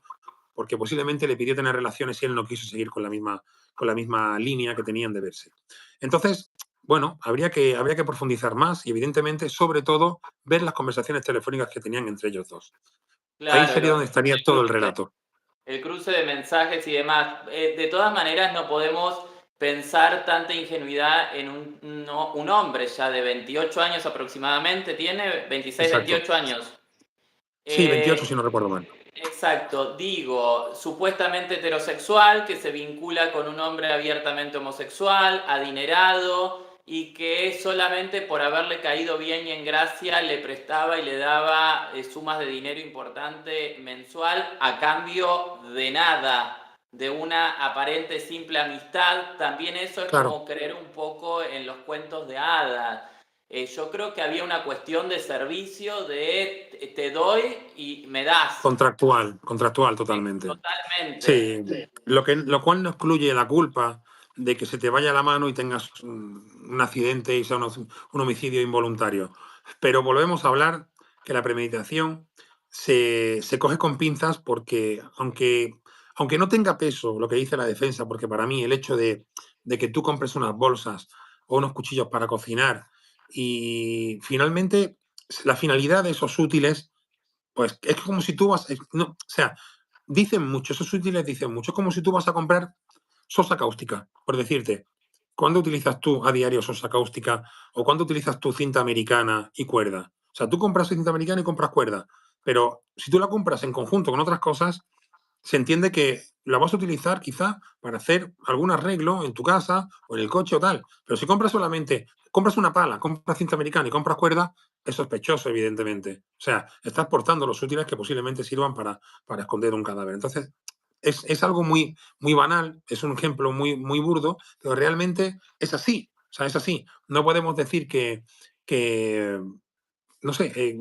porque posiblemente le pidió tener relaciones y él no quiso seguir con la misma línea que tenían de verse. Entonces, bueno, habría que profundizar más y, evidentemente, sobre todo, ver las conversaciones telefónicas que tenían entre ellos dos. Ahí Claro, sería donde estaría todo el relato. el cruce de mensajes y demás. De todas maneras, no podemos pensar tanta ingenuidad en un hombre ya de 28 años aproximadamente, tiene 26, Exacto. 28 años. Sí, 28 si Eh, no recuerdo mal. exacto, digo, supuestamente heterosexual, que se vincula con un hombre abiertamente homosexual, adinerado, y que solamente por haberle caído bien y en gracia le prestaba y le daba sumas de dinero importante mensual a cambio de nada, de una aparente simple amistad. También eso es Claro. como creer un poco en los cuentos de hadas. Yo creo que había una cuestión de servicio, de te doy y me das. Contractual totalmente. Totalmente. Sí, lo cual no excluye la culpa de que se te vaya la mano y tengas un accidente y sea un homicidio involuntario. Pero volvemos a hablar que la premeditación se coge con pinzas porque, aunque no tenga peso lo que dice la defensa, porque para mí el hecho de que tú compres unas bolsas o unos cuchillos para cocinar y finalmente la finalidad de esos útiles, pues es como si tú vas, no, o sea, dicen mucho, esos útiles dicen mucho. Es como si tú vas a comprar sosa cáustica, por decirte. ¿Cuándo utilizas tú a diario sosa cáustica o cuándo utilizas tu cinta americana y cuerda? O sea, tú compras cinta americana y compras cuerda, pero si tú la compras en conjunto con otras cosas, se entiende que la vas a utilizar quizá para hacer algún arreglo en tu casa o en el coche o tal. Pero si compras solamente, compras una pala, compras cinta americana y compras cuerda, es sospechoso, evidentemente. O sea, estás portando los útiles que posiblemente sirvan para esconder un cadáver. Entonces, es algo muy banal, es un ejemplo muy burdo, pero realmente es así. O sea, es así. No podemos decir que no sé,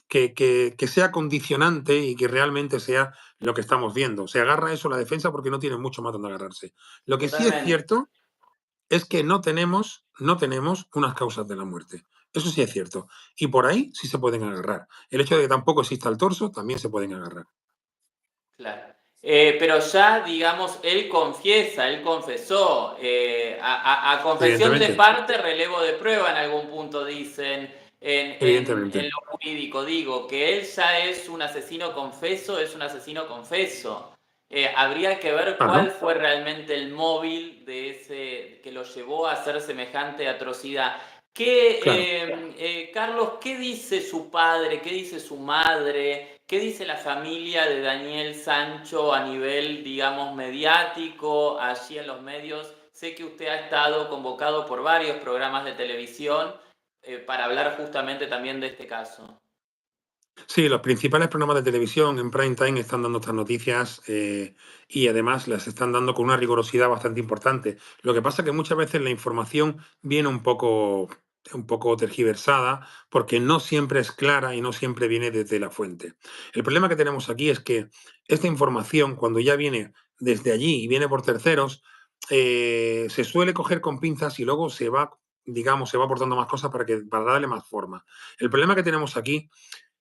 que sea condicionante y que realmente sea lo que estamos viendo. Se agarra a eso la defensa porque no tiene mucho más donde agarrarse. Lo que sí es Totalmente. cierto es que no tenemos unas causas de la muerte. Eso sí es cierto. Y por ahí sí se pueden agarrar. El hecho de que tampoco exista el torso también se pueden agarrar. Claro. Pero ya, digamos, él confiesa, él confesó, a confesión de Evidentemente, parte, relevo de prueba en algún punto dicen en evidentemente. lo jurídico, digo, que él ya es un asesino confeso, es un asesino confeso. Habría que ver cuál Claro, fue realmente el móvil de ese que lo llevó a hacer semejante atrocidad. claro. Carlos, ¿qué dice su padre? ¿Qué dice su madre? ¿Qué dice la familia de Daniel Sancho a nivel, digamos, mediático, allí en los medios? Sé que usted ha estado convocado por varios programas de televisión para hablar justamente también de este caso. Sí, los principales programas de televisión en prime time están dando estas noticias y además las están dando con una rigurosidad bastante importante. Lo que pasa es que muchas veces la información viene un poco tergiversada porque no siempre es clara y no siempre viene desde la fuente. El problema que tenemos aquí es que esta información, cuando ya viene desde allí y viene por terceros, se suele coger con pinzas y luego se va, digamos, se va aportando más cosas para darle más forma. El problema que tenemos aquí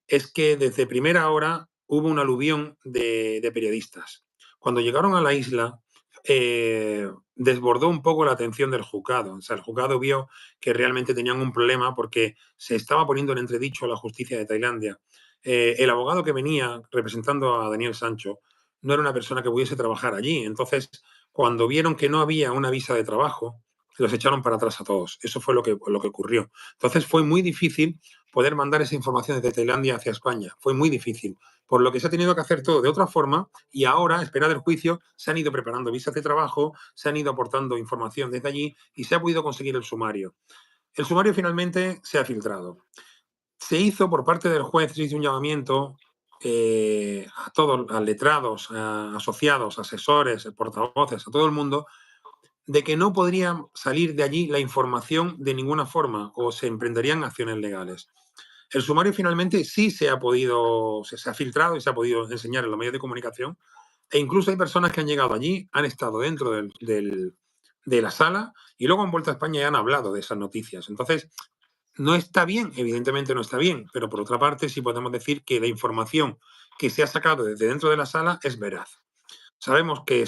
es que desde primera hora hubo un aluvión de periodistas. Cuando llegaron a la isla, desbordó un poco la atención del juzgado. O sea, el juzgado vio que realmente tenían un problema porque se estaba poniendo en entredicho la justicia de Tailandia. El abogado que venía representando a Daniel Sancho no era una persona que pudiese trabajar allí. Entonces, cuando vieron que no había una visa de trabajo, los echaron para atrás a todos. Eso fue lo que ocurrió. Entonces, fue muy difícil poder mandar esa información desde Tailandia hacia España. Fue muy difícil, por lo que se ha tenido que hacer todo de otra forma y ahora, a espera del juicio, se han ido preparando visas de trabajo, se han ido aportando información desde allí y se ha podido conseguir el sumario. El sumario finalmente se ha filtrado. Se hizo por parte del juez, se hizo un llamamiento a todos, a letrados, a asociados, asesores, portavoces, a todo el mundo, de que no podría salir de allí la información de ninguna forma o se emprenderían acciones legales. El sumario finalmente sí se ha filtrado y se ha podido enseñar en los medios de comunicación, e incluso hay personas que han llegado allí, han estado dentro de la sala y luego han vuelto a España y han hablado de esas noticias. Entonces, no está bien, evidentemente no está bien, pero por otra parte sí podemos decir que la información que se ha sacado desde dentro de la sala es veraz. Sabemos que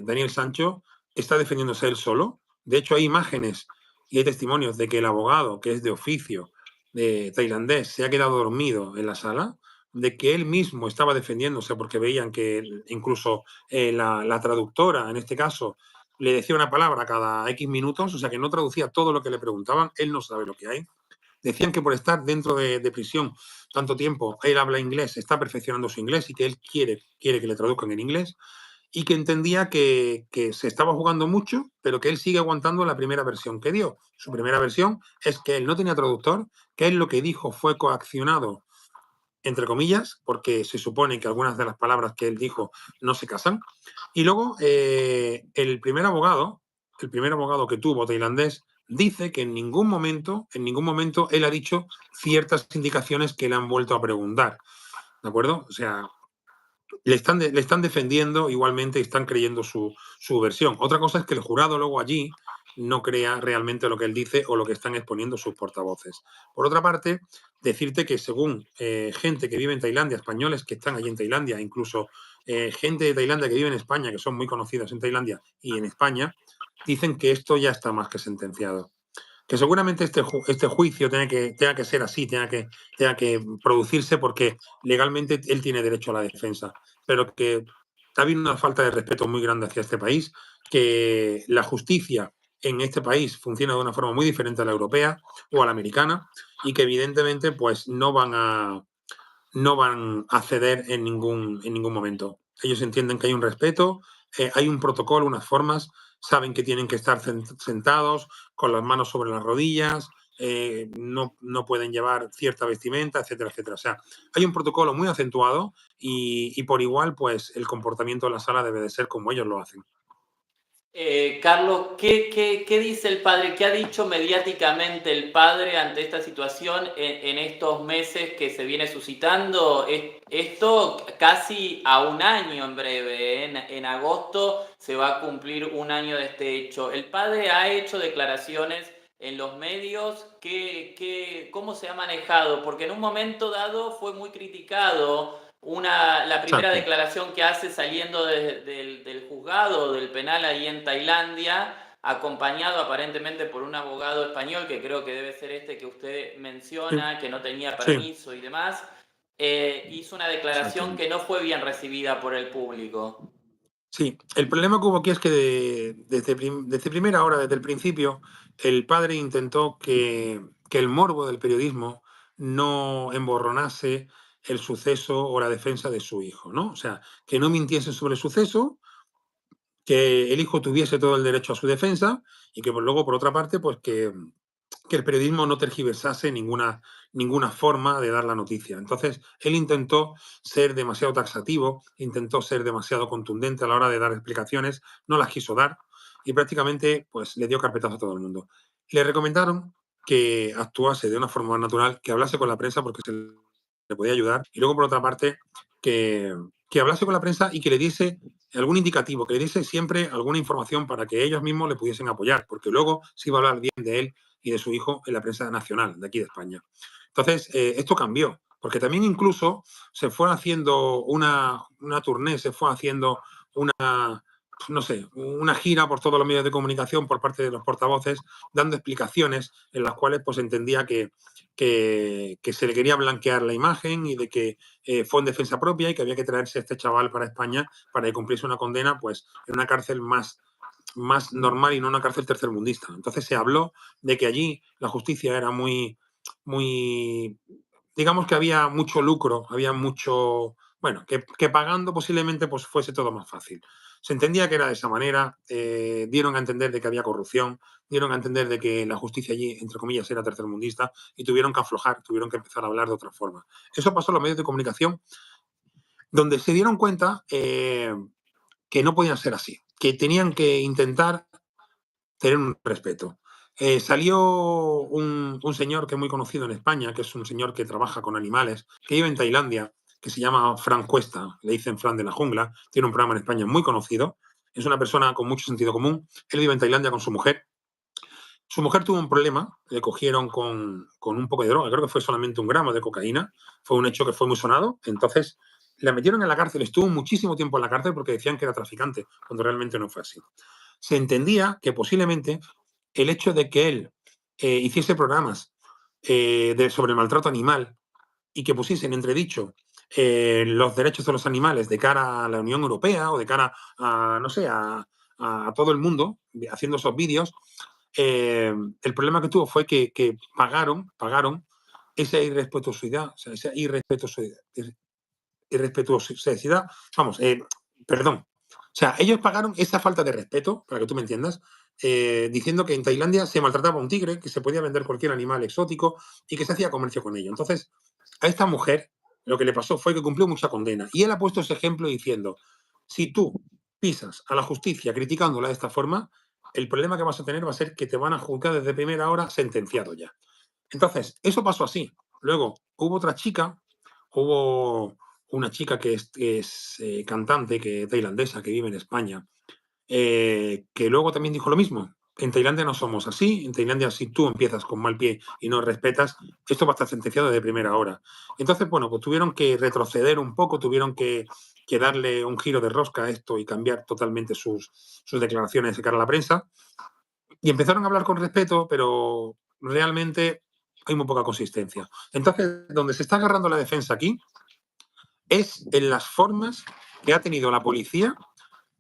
Daniel Sancho, está defendiéndose él solo, De hecho, hay imágenes y hay testimonios de que el abogado, que es de oficio de tailandés, se ha quedado dormido en la sala, de que él mismo estaba defendiéndose porque veían que incluso la traductora, en este caso, le decía una palabra cada X minutos, o sea que no traducía todo lo que le preguntaban, él no sabe lo que hay. Decían que por estar dentro de prisión tanto tiempo, él habla inglés, está perfeccionando su inglés y que él quiere que le traduzcan en inglés y que entendía que se estaba jugando mucho, pero que él sigue aguantando la primera versión que dio. Su primera versión es que él no tenía traductor, que él lo que dijo fue coaccionado, entre comillas, porque se supone que algunas de las palabras que él dijo no se casan. Y luego el primer abogado que tuvo tailandés, dice que en ningún momento él ha dicho ciertas indicaciones que le han vuelto a preguntar. ¿De acuerdo? O sea, le están defendiendo igualmente y están creyendo su versión. Otra cosa es que el jurado luego allí no crea realmente lo que él dice o lo que están exponiendo sus portavoces. Por otra parte, decirte que según gente que vive en Tailandia, españoles que están allí en Tailandia, incluso gente de Tailandia que vive en España, que son muy conocidas en Tailandia y en España, dicen que esto ya está más que sentenciado, que seguramente este juicio tenga que ser así, tenga que producirse porque legalmente él tiene derecho a la defensa, pero que ha habido una falta de respeto muy grande hacia este país, que la justicia en este país funciona de una forma muy diferente a la europea o a la americana y que evidentemente pues no van a ceder en ningún momento. Ellos entienden que hay un respeto, hay un protocolo, unas formas, saben que tienen que estar sentados con las manos sobre las rodillas, no pueden llevar cierta vestimenta, etcétera, etcétera. O sea, hay un protocolo muy acentuado y por igual, pues el comportamiento de la sala debe de ser como ellos lo hacen. Carlos, ¿qué dice el padre? ¿Qué ha dicho mediáticamente el padre ante esta situación en estos meses que se viene suscitando? Esto casi a un año en breve, ¿eh? En agosto se va a cumplir un año de este hecho. El padre ha hecho declaraciones en los medios. ¿Cómo se ha manejado? Porque en un momento dado fue muy criticado la primera Exacto. declaración que hace saliendo del juzgado del penal ahí en Tailandia, acompañado aparentemente por un abogado español, que creo que debe ser este que usted Sí, menciona, que no tenía sí, permiso y demás, hizo una declaración exactamente. que no fue bien recibida por el público. Sí, el problema que hubo aquí es que desde primera hora, desde el principio, el padre intentó que el morbo del periodismo no emborronase el suceso o la defensa de su hijo, ¿no? O sea, que no mintiese sobre el suceso, que el hijo tuviese todo el derecho a su defensa y que luego, por otra parte, pues que el periodismo no tergiversase ninguna forma de dar la noticia. Entonces, él intentó ser demasiado taxativo, intentó ser demasiado contundente a la hora de dar explicaciones, no las quiso dar y prácticamente pues, le dio carpetazo a todo el mundo. Le recomendaron que actuase de una forma más natural, que hablase con la prensa porque se le podía ayudar y luego, por otra parte, que, que hablase con la prensa y que le diese algún indicativo, que le diese siempre alguna información para que ellos mismos le pudiesen apoyar, porque luego se iba a hablar bien de él y de su hijo en la prensa nacional de aquí de España. Entonces, esto cambió, porque también incluso se fue haciendo una tournée, se fue haciendo una, no sé, una gira por todos los medios de comunicación por parte de los portavoces, dando explicaciones en las cuales pues entendía que se le quería blanquear la imagen y de que fue en defensa propia y que había que traerse a este chaval para España para que cumpliese una condena pues en una cárcel más normal y no una cárcel tercermundista. Entonces se habló de que allí la justicia era muy, digamos que había mucho lucro, había mucho, bueno, que pagando posiblemente pues fuese todo más fácil. Se entendía que era de esa manera, dieron a entender de que había corrupción, dieron a entender de que la justicia allí, entre comillas, era tercermundista y tuvieron que aflojar, tuvieron que empezar a hablar de otra forma. Eso pasó en los medios de comunicación, donde se dieron cuenta que no podían ser así, que tenían que intentar tener un respeto. Salió un señor que es muy conocido en España, que es un señor que trabaja con animales, que vive en Tailandia, que se llama Fran Cuesta, le dicen Fran de la jungla, tiene un programa en España muy conocido, es una persona con mucho sentido común, él vive en Tailandia con su mujer tuvo un problema, le cogieron con un poco de droga, creo que fue solamente 1 gramo de cocaína, fue un hecho que fue muy sonado, entonces la metieron en la cárcel, estuvo muchísimo tiempo en la cárcel porque decían que era traficante, cuando realmente no fue así. Se entendía que posiblemente el hecho de que él hiciese programas sobre el maltrato animal y que pusiese en entredicho los derechos de los animales de cara a la Unión Europea o de cara a, no sé, a todo el mundo, haciendo esos vídeos, el problema que tuvo fue que pagaron esa irrespetuosidad, o sea, esa irrespetuosidad, vamos, perdón. O sea, ellos pagaron esa falta de respeto, para que tú me entiendas, diciendo que en Tailandia se maltrataba a un tigre, que se podía vender cualquier animal exótico y que se hacía comercio con ello. Entonces, a esta mujer lo que le pasó fue que cumplió mucha condena. Y él ha puesto ese ejemplo diciendo, si tú pisas a la justicia criticándola de esta forma, el problema que vas a tener va a ser que te van a juzgar desde primera hora sentenciado ya. Entonces, eso pasó así. Luego, hubo una chica que es cantante, que es tailandesa, que vive en España, que luego también dijo lo mismo. En Tailandia no somos así. En Tailandia, si tú empiezas con mal pie y no respetas, esto va a estar sentenciado de primera hora. Entonces, bueno, pues tuvieron que retroceder un poco, tuvieron que darle un giro de rosca a esto y cambiar totalmente sus declaraciones de cara a la prensa. Y empezaron a hablar con respeto, pero realmente hay muy poca consistencia. Entonces, donde se está agarrando la defensa aquí es en las formas que ha tenido la policía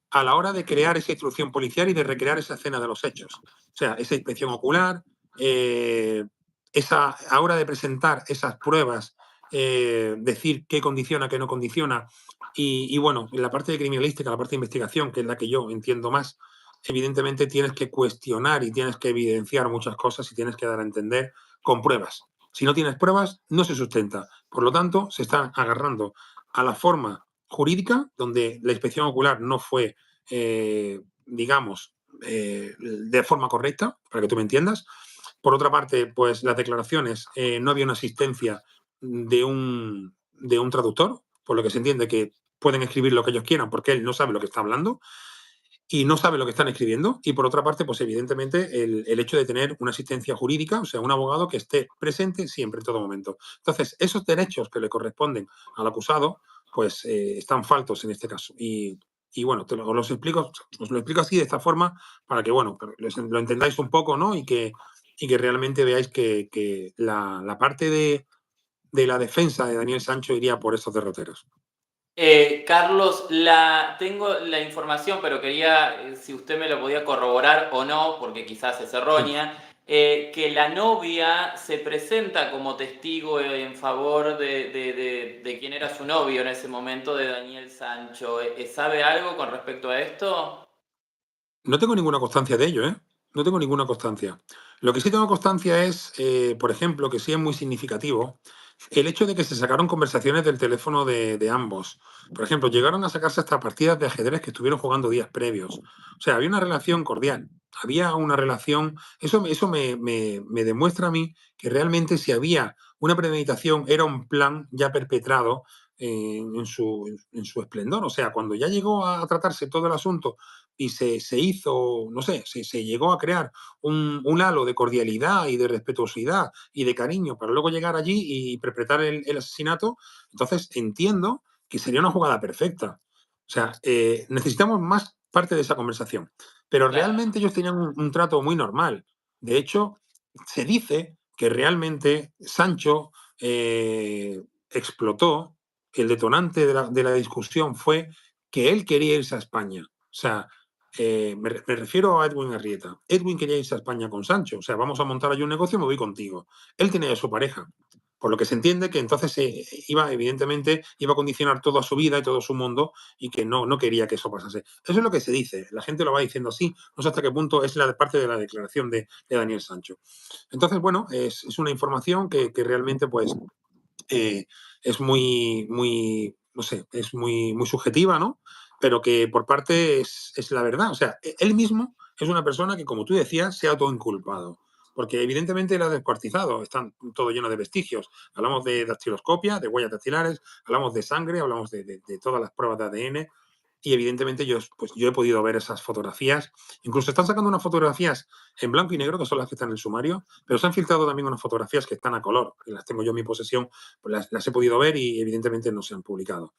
a la hora de crear esa instrucción policial y de recrear esa escena de los hechos. O sea, esa inspección ocular, esa, a la hora de presentar esas pruebas, decir qué condiciona, qué no condiciona. Y bueno, en la parte de criminalística, la parte de investigación, que es la que yo entiendo más, evidentemente tienes que cuestionar y tienes que evidenciar muchas cosas y tienes que dar a entender con pruebas. Si no tienes pruebas, no se sustenta. Por lo tanto, se están agarrando a la forma jurídica, donde la inspección ocular no fue, digamos, de forma correcta, para que tú me entiendas. Por otra parte, pues las declaraciones, no había una asistencia de un traductor, por lo que se entiende que pueden escribir lo que ellos quieran porque él no sabe lo que está hablando y no sabe lo que están escribiendo. Y por otra parte, pues evidentemente el hecho de tener una asistencia jurídica, o sea, un abogado que esté presente siempre, en todo momento. Entonces, esos derechos que le corresponden al acusado, pues están faltos en este caso. Y bueno, os lo explico así de esta forma para que, bueno, lo entendáis un poco, ¿no? Y que realmente veáis que la parte de la defensa de Daniel Sancho iría por esos derroteros. Carlos, tengo la información, pero quería si usted me lo podía corroborar o no, porque quizás es Sí. errónea, que la novia se presenta como testigo en favor de quien era su novio en ese momento, de Daniel Sancho. ¿Sabe algo con respecto a esto? No tengo ninguna constancia de ello, ¿eh? No tengo ninguna constancia. Lo que sí tengo constancia es, por ejemplo, que sí es muy significativo, el hecho de que se sacaron conversaciones del teléfono de ambos. Por ejemplo, llegaron a sacarse hasta partidas de ajedrez que estuvieron jugando días previos. O sea, había una relación cordial, había una relación. Eso me demuestra a mí que realmente si había una premeditación, era un plan ya perpetrado en su esplendor. O sea, cuando ya llegó a tratarse todo el asunto y se hizo, no sé, se llegó a crear un halo de cordialidad y de respetuosidad y de cariño para luego llegar allí y perpetrar el asesinato, entonces entiendo que sería una jugada perfecta. O sea, necesitamos más parte de esa conversación. Pero Claro. realmente ellos tenían un trato muy normal. De hecho, se dice que realmente Sancho explotó, que el detonante de la discusión fue que él quería irse a España. O sea, me refiero a Edwin Arrieta. Edwin quería irse a España con Sancho. O sea, vamos a montar allí un negocio, me voy contigo. Él tenía a su pareja. Por lo que se entiende que entonces evidentemente, iba a condicionar toda su vida y todo su mundo y que no quería que eso pasase. Eso es lo que se dice. La gente lo va diciendo así. No sé hasta qué punto es la parte de la declaración de Daniel Sancho. Entonces, bueno, es una información que realmente, pues, eh, es muy, no sé, es muy subjetiva, ¿no? Pero que por parte es la verdad. O sea, él mismo es una persona que, como tú decías, se ha autoinculpado. Porque evidentemente él ha descuartizado, están todo lleno de vestigios. Hablamos de dactiloscopia, de huellas dactilares, hablamos de sangre, hablamos de todas las pruebas de ADN. Y evidentemente yo he podido ver esas fotografías. Incluso están sacando unas fotografías en blanco y negro, que son las que están en el sumario, pero se han filtrado también unas fotografías que están a color, que las tengo yo en mi posesión, pues las he podido ver y evidentemente no se han publicado.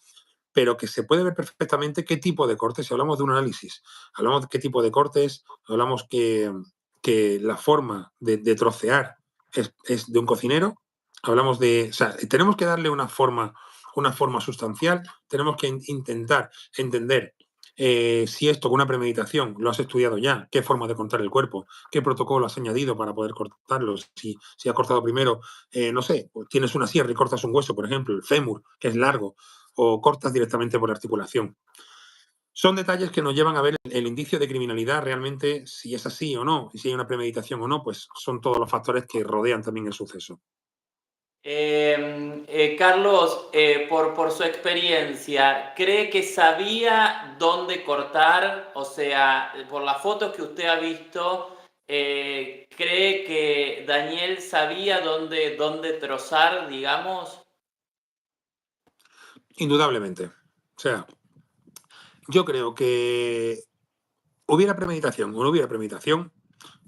Pero que se puede ver perfectamente qué tipo de cortes, si hablamos de un análisis, hablamos de qué tipo de cortes, hablamos qué que la forma de trocear es de un cocinero. Hablamos de, o sea, tenemos que darle una forma sustancial, tenemos que intentar entender si esto con una premeditación lo has estudiado ya, qué forma de cortar el cuerpo, qué protocolo has añadido para poder cortarlo, si has cortado primero, no sé, pues tienes una sierra y cortas un hueso, por ejemplo, el fémur, que es largo, o cortas directamente por articulación. Son detalles que nos llevan a ver el indicio de criminalidad realmente, si es así o no, y si hay una premeditación o no, pues son todos los factores que rodean también el suceso. Carlos, por su experiencia, ¿cree que sabía dónde cortar? O sea, por las fotos que usted ha visto, ¿cree que Daniel sabía dónde trozar, digamos? Indudablemente. O sea, yo creo que hubiera premeditación o no hubiera premeditación,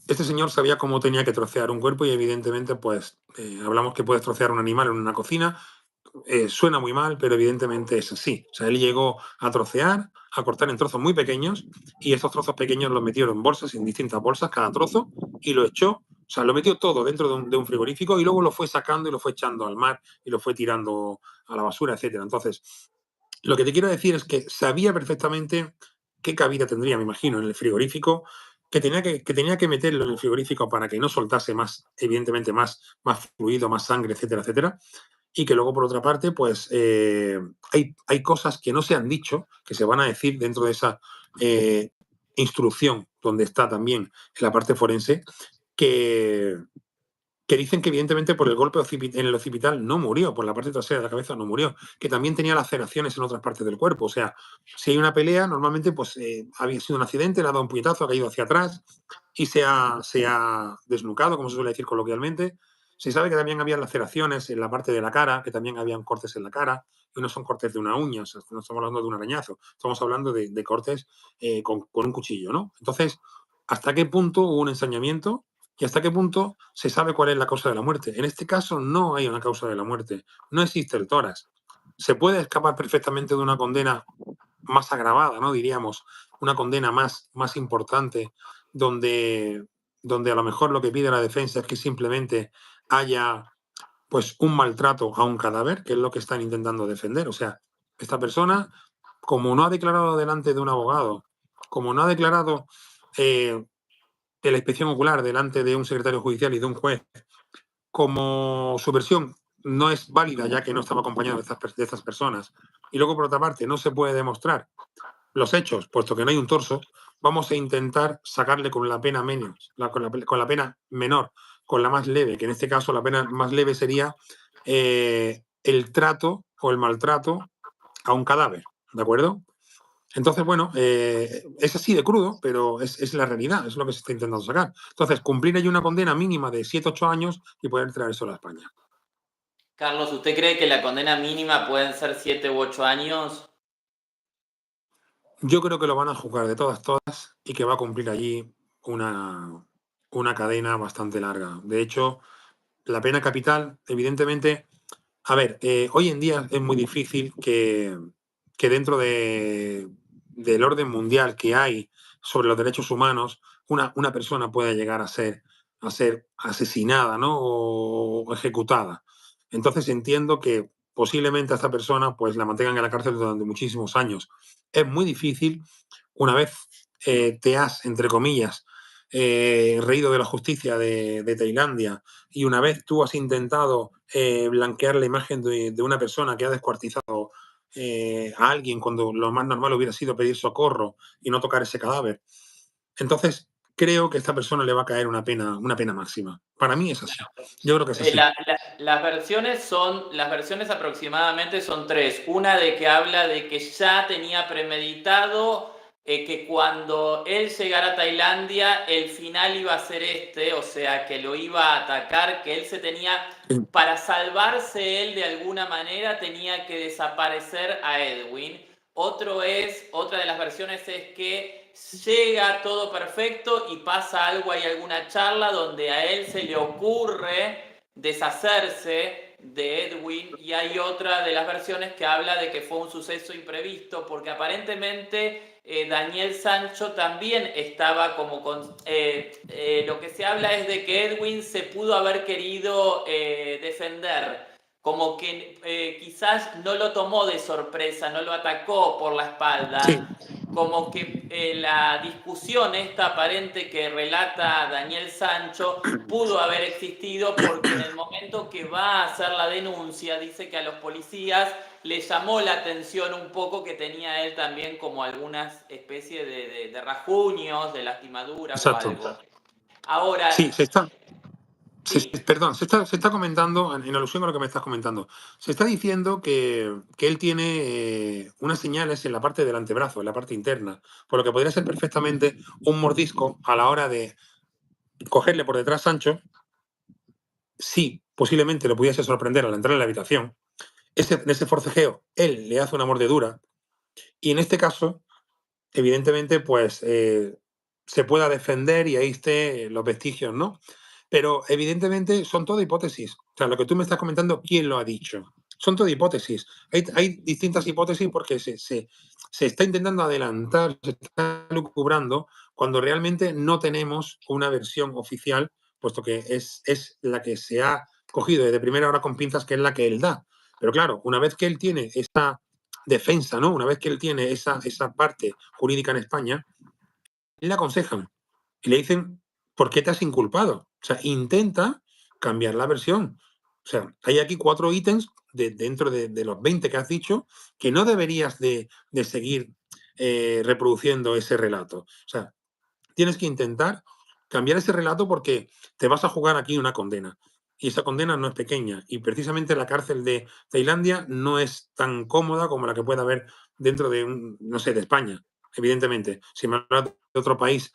este señor sabía cómo tenía que trocear un cuerpo y evidentemente, pues, hablamos que puedes trocear un animal en una cocina, suena muy mal, pero evidentemente es así. O sea, él llegó a trocear, a cortar en trozos muy pequeños y esos trozos pequeños los metieron en bolsas, en distintas bolsas, cada trozo, y lo echó, o sea, lo metió todo dentro de un frigorífico y luego lo fue sacando y lo fue echando al mar y lo fue tirando a la basura, etcétera. Entonces, lo que te quiero decir es que sabía perfectamente qué cabida tendría, me imagino, en el frigorífico, que tenía que meterlo en el frigorífico para que no soltase más, evidentemente, más fluido, más sangre, etcétera, etcétera. Y que luego, por otra parte, pues hay cosas que no se han dicho, que se van a decir dentro de esa instrucción, donde está también en la parte forense, que, que dicen que evidentemente por el golpe en el occipital no murió, por la parte trasera de la cabeza no murió, que también tenía laceraciones en otras partes del cuerpo. O sea, si hay una pelea, normalmente pues había sido un accidente, le ha dado un puñetazo, ha caído hacia atrás y se ha desnucado, como se suele decir coloquialmente. Se sabe que también había laceraciones en la parte de la cara, que también habían cortes en la cara, y no son cortes de una uña, o sea, no estamos hablando de un arañazo, estamos hablando de cortes con un cuchillo, ¿no? Entonces, ¿hasta qué punto hubo un ensañamiento? ¿Y hasta qué punto se sabe cuál es la causa de la muerte? En este caso no hay una causa de la muerte, no existe el tórax. Se puede escapar perfectamente de una condena más agravada, ¿no? Diríamos, una condena más importante, donde, donde a lo mejor lo que pide la defensa es que simplemente haya pues un maltrato a un cadáver, que es lo que están intentando defender. O sea, esta persona, como no ha declarado delante de un abogado, como no ha declarado de la inspección ocular delante de un secretario judicial y de un juez, como su versión no es válida ya que no estaba acompañado de estas personas, y luego por otra parte no se puede demostrar los hechos, puesto que no hay un torso, vamos a intentar sacarle con la pena menos, con la pena menor, con la más leve, que en este caso la pena más leve sería el trato o el maltrato a un cadáver, ¿de acuerdo? Entonces, bueno, es así de crudo, pero es la realidad, es lo que se está intentando sacar. Entonces, cumplir ahí una condena mínima de 7, 8 años y poder traer eso a España. Carlos, ¿usted cree que la condena mínima pueden ser 7 u 8 años? Yo creo que lo van a juzgar de todas y que va a cumplir allí una, una cadena bastante larga. De hecho, la pena capital, evidentemente, a ver, hoy en día es muy difícil que dentro del orden mundial que hay sobre los derechos humanos, una persona pueda llegar a ser asesinada, ¿no? O ejecutada. Entonces entiendo que posiblemente a esta persona pues la mantengan en la cárcel durante muchísimos años. Es muy difícil, una vez te has, entre comillas, reído de la justicia de Tailandia y una vez tú has intentado blanquear la imagen de una persona que ha descuartizado a alguien cuando lo más normal hubiera sido pedir socorro y no tocar ese cadáver, entonces creo que a esta persona le va a caer una pena máxima. Para mí es así. Yo creo que es así. Las versiones aproximadamente son tres. Una de que habla de que ya tenía premeditado que cuando él llegara a Tailandia el final iba a ser este, o sea, que lo iba a atacar, que él se tenía, Sí. para salvarse él de alguna manera, tenía que desaparecer a Edwin. Otra de las versiones es que llega todo perfecto y pasa algo, hay alguna charla donde a él se le ocurre deshacerse de Edwin, y hay otra de las versiones que habla de que fue un suceso imprevisto, porque aparentemente Daniel Sancho también estaba como con... lo que se habla es de que Edwin se pudo haber querido defender, como que quizás no lo tomó de sorpresa, no lo atacó por la Sí, espalda, como que la discusión esta aparente que relata Daniel Sancho pudo haber existido porque en el momento que va a hacer la denuncia dice que a los policías le llamó la atención un poco que tenía él también como algunas especies de rasguños, de lastimaduras o exacto. algo. Ahora, Sí, sí, perdón, se está comentando, en alusión a lo que me estás comentando, se está diciendo que él tiene unas señales en la parte del antebrazo, en la parte interna, por lo que podría ser perfectamente un mordisco a la hora de cogerle por detrás Sancho. Sí, posiblemente lo pudiese sorprender al entrar en la habitación. En ese forcejeo, él le hace una mordedura y en este caso, evidentemente, pues se pueda defender y ahí esté los vestigios, ¿no? Pero evidentemente son todo hipótesis. O sea, lo que tú me estás comentando, ¿quién lo ha dicho? Son todo hipótesis. Hay distintas hipótesis porque se está intentando adelantar, se está lucubrando, cuando realmente no tenemos una versión oficial, puesto que es la que se ha cogido desde primera hora con pinzas, que es la que él da. Pero claro, una vez que él tiene esa defensa, ¿no? Una vez que él tiene esa parte jurídica en España, le aconsejan y le dicen, ¿por qué te has inculpado? O sea, intenta cambiar la versión. O sea, hay aquí 4 ítems dentro de los 20 que has dicho que no deberías de seguir reproduciendo ese relato. O sea, tienes que intentar cambiar ese relato porque te vas a jugar aquí una condena. Y esa condena no es pequeña. Y precisamente la cárcel de Tailandia no es tan cómoda como la que pueda haber dentro de, no sé, de España, evidentemente. Si me hablas de otro país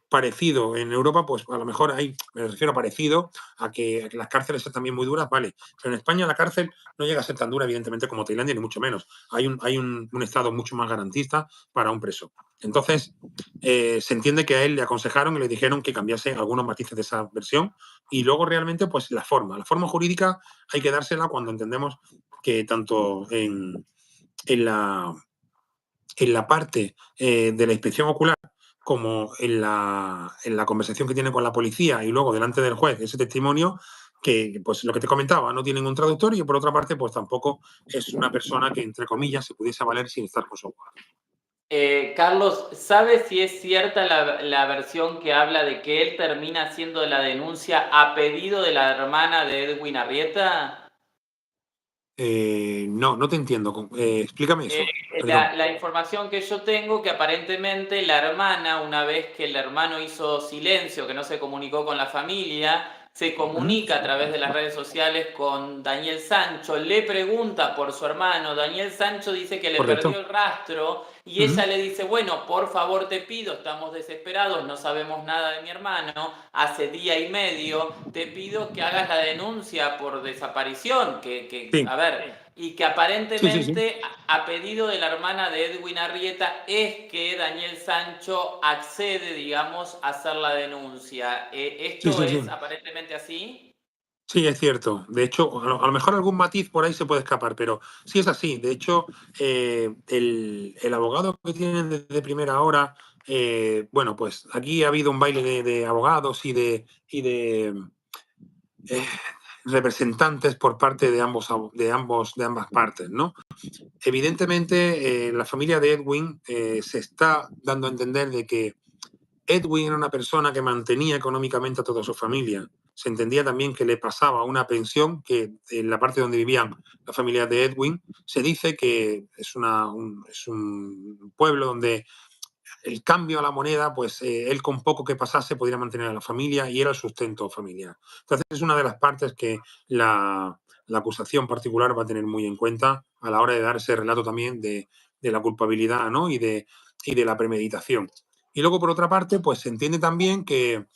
parecido en Europa, pues a lo mejor hay, me refiero a parecido a que las cárceles son también muy duras, vale. Pero en España la cárcel no llega a ser tan dura, evidentemente, como Tailandia, ni mucho menos. Hay un Estado mucho más garantista para un preso. Entonces, se entiende que a él le aconsejaron y le dijeron que cambiase algunos matices de esa versión y luego realmente pues la forma jurídica hay que dársela cuando entendemos que tanto en la parte de la inspección ocular como en la conversación que tiene con la policía y luego delante del juez ese testimonio que pues lo que te comentaba no tiene un traductor y por otra parte pues tampoco es una persona que entre comillas se pudiese valer sin estar con su abogado. Carlos, ¿sabes si es cierta la versión que habla de que él termina haciendo la denuncia a pedido de la hermana de Edwin Arrieta? No, no te entiendo. Explícame Eh, eso, perdón. la información que yo tengo, que aparentemente la hermana, una vez que el hermano hizo silencio, que no se comunicó con la familia, se ¿Mm? comunica a través de las redes sociales con Daniel Sancho, le pregunta por su hermano, Daniel Sancho dice que le perdió Correcto. el rastro y ella Ujú. le dice, bueno, por favor te pido, estamos desesperados, no sabemos nada de mi hermano, hace día y medio, te pido que hagas la denuncia por desaparición, Sí, a ver, y que sí, sí, sí. aparentemente a pedido de la hermana de Edwin Arrieta es que Daniel Sancho accede, digamos, a hacer la denuncia. Sí, ¿Esto sí, es sí. aparentemente así? Sí, es cierto. De hecho, a lo mejor algún matiz por ahí se puede escapar, pero sí es así. De hecho, el abogado que tienen desde primera hora, bueno, pues aquí ha habido un baile de abogados y de eh, representantes por parte de ambas partes, ¿no? Evidentemente, la familia de Edwin se está dando a entender de que Edwin era una persona que mantenía económicamente a toda su familia. Se entendía también que le pasaba una pensión que en la parte donde vivían la familia de Edwin se dice que es un pueblo donde el cambio a la moneda, pues él con poco que pasase podría mantener a la familia y era el sustento familiar. Entonces es una de las partes que la acusación particular va a tener muy en cuenta a la hora de dar ese relato también de la culpabilidad, ¿no? Y de la premeditación. Y luego, por otra parte, pues se entiende también que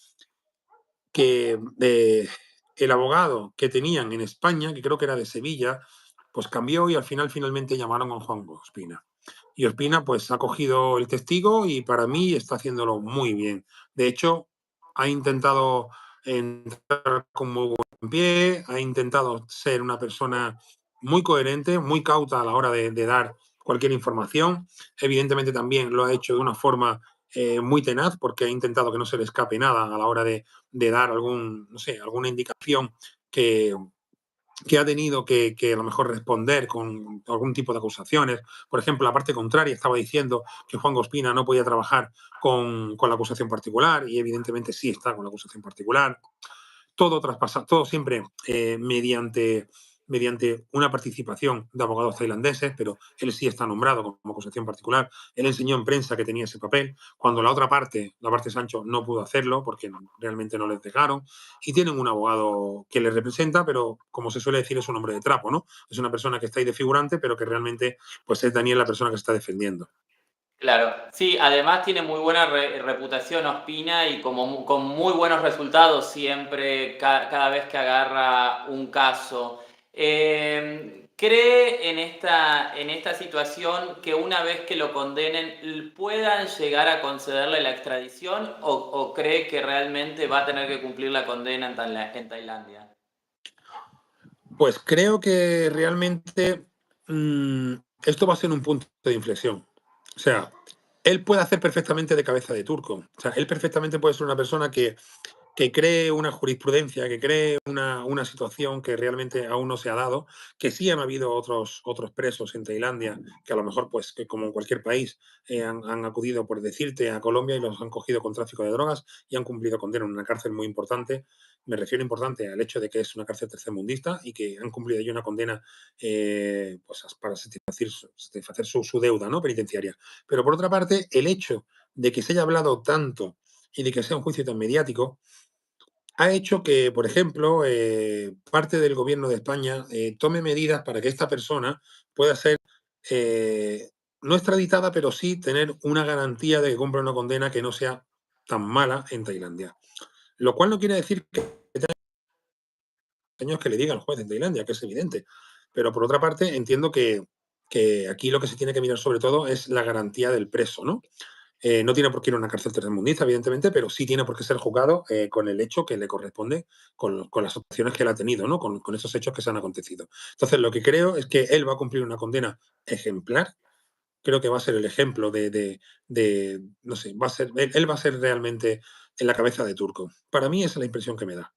el abogado que tenían en España, que creo que era de Sevilla, pues cambió y al final finalmente llamaron a Juan Ospina. Y Ospina pues ha cogido el testigo y para mí está haciéndolo muy bien. De hecho, ha intentado entrar con muy buen pie, ha intentado ser una persona muy coherente, muy cauta a la hora de dar cualquier información. Evidentemente también lo ha hecho de una forma muy tenaz porque ha intentado que no se le escape nada a la hora de dar no sé, alguna indicación que, que ha tenido que a lo mejor responder con algún tipo de acusaciones. Por ejemplo, la parte contraria estaba diciendo que Juan Ospina no podía trabajar con la acusación particular y evidentemente sí está con la acusación particular. Todo traspasa, todo siempre mediante una participación de abogados tailandeses, pero él sí está nombrado como acusación particular. Él enseñó en prensa que tenía ese papel, cuando la otra parte, la parte Sancho, no pudo hacerlo porque realmente no les dejaron. Y tienen un abogado que les representa, pero como se suele decir, es un hombre de trapo, ¿no? Es una persona que está ahí de figurante, pero que realmente pues es Daniel la persona que se está defendiendo. Claro, sí, además tiene muy buena reputación Ospina y con muy buenos resultados siempre, cada vez que agarra un caso. ¿Cree en esta situación que una vez que lo condenen puedan llegar a concederle la extradición o cree que realmente va a tener que cumplir la condena en Tailandia? Pues creo que realmente esto va a ser un punto de inflexión. O sea, él puede hacer perfectamente de cabeza de turco. O sea, él perfectamente puede ser una persona que cree una jurisprudencia, que cree una situación que realmente aún no se ha dado, que sí han habido otros presos en Tailandia, que a lo mejor, pues, que como en cualquier país, han acudido, por decirte, a Colombia y los han cogido con tráfico de drogas y han cumplido condena en una cárcel muy importante. Me refiero importante al hecho de que es una cárcel tercermundista y que han cumplido allí una condena pues, para satisfacer su deuda, ¿no?, penitenciaria. Pero por otra parte, el hecho de que se haya hablado tanto y de que sea un juicio tan mediático, ha hecho que, por ejemplo, parte del gobierno de España tome medidas para que esta persona pueda ser eh, no extraditada, pero sí tener una garantía de que cumpla una condena que no sea tan mala en Tailandia. Lo cual no quiere decir que años que le diga al juez en Tailandia, que es evidente. Pero por otra parte, entiendo que aquí lo que se tiene que mirar sobre todo es la garantía del preso, ¿no? No tiene por qué ir a una cárcel tercermundista, evidentemente, pero sí tiene por qué ser juzgado con el hecho que le corresponde, con las opciones que él ha tenido, ¿no? Con esos hechos que se han acontecido. Entonces, lo que creo es que él va a cumplir una condena ejemplar. Creo que va a ser el ejemplo no sé, él va a ser realmente en la cabeza de turco. Para mí esa es la impresión que me da.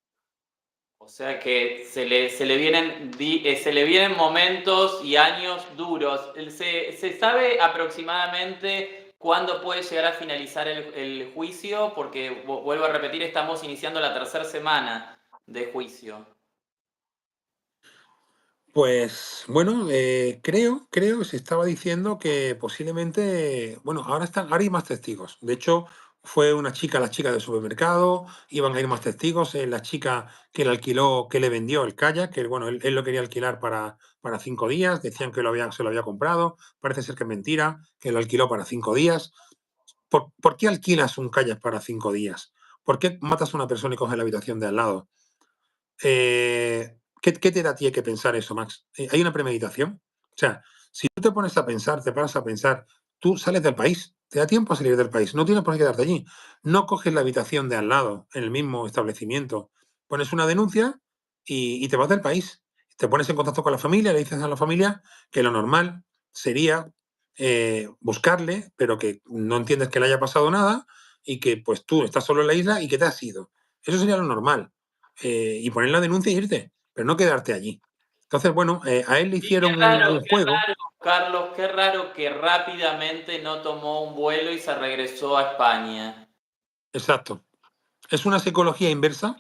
O sea que se le vienen momentos y años duros. ¿Se sabe aproximadamente cuándo puede llegar a finalizar el juicio? Porque vuelvo a repetir, estamos iniciando la tercera semana de juicio. Pues bueno, creo, se estaba diciendo que posiblemente, bueno, ahora hay más testigos. De hecho, fue una chica, la chica del supermercado, iban a ir más testigos, la chica que le alquiló, que le vendió el kayak, que bueno, él lo quería alquilar para 5 días, decían que se lo había comprado, parece ser que es mentira, que lo alquiló para 5 días. ¿Por qué alquilas un kayak para 5 días? ¿Por qué matas a una persona y coges la habitación de al lado? ¿Qué te da a ti que pensar eso, Max? ¿Hay una premeditación? O sea, si tú te pones a pensar, te paras a pensar, tú sales del país, te da tiempo a salir del país, no tienes por qué quedarte allí. No coges la habitación de al lado, en el mismo establecimiento, pones una denuncia y te vas del país. Te pones en contacto con la familia, le dices a la familia que lo normal sería buscarle, pero que no entiendes que le haya pasado nada y que pues tú estás solo en la isla y que te has ido. Eso sería lo normal. Y poner la denuncia y irte, pero no quedarte allí. Entonces, bueno, a él le Sí, hicieron un qué juego. raro, Carlos, qué raro que rápidamente no tomó un vuelo y se regresó a España. Exacto. Es una psicología inversa,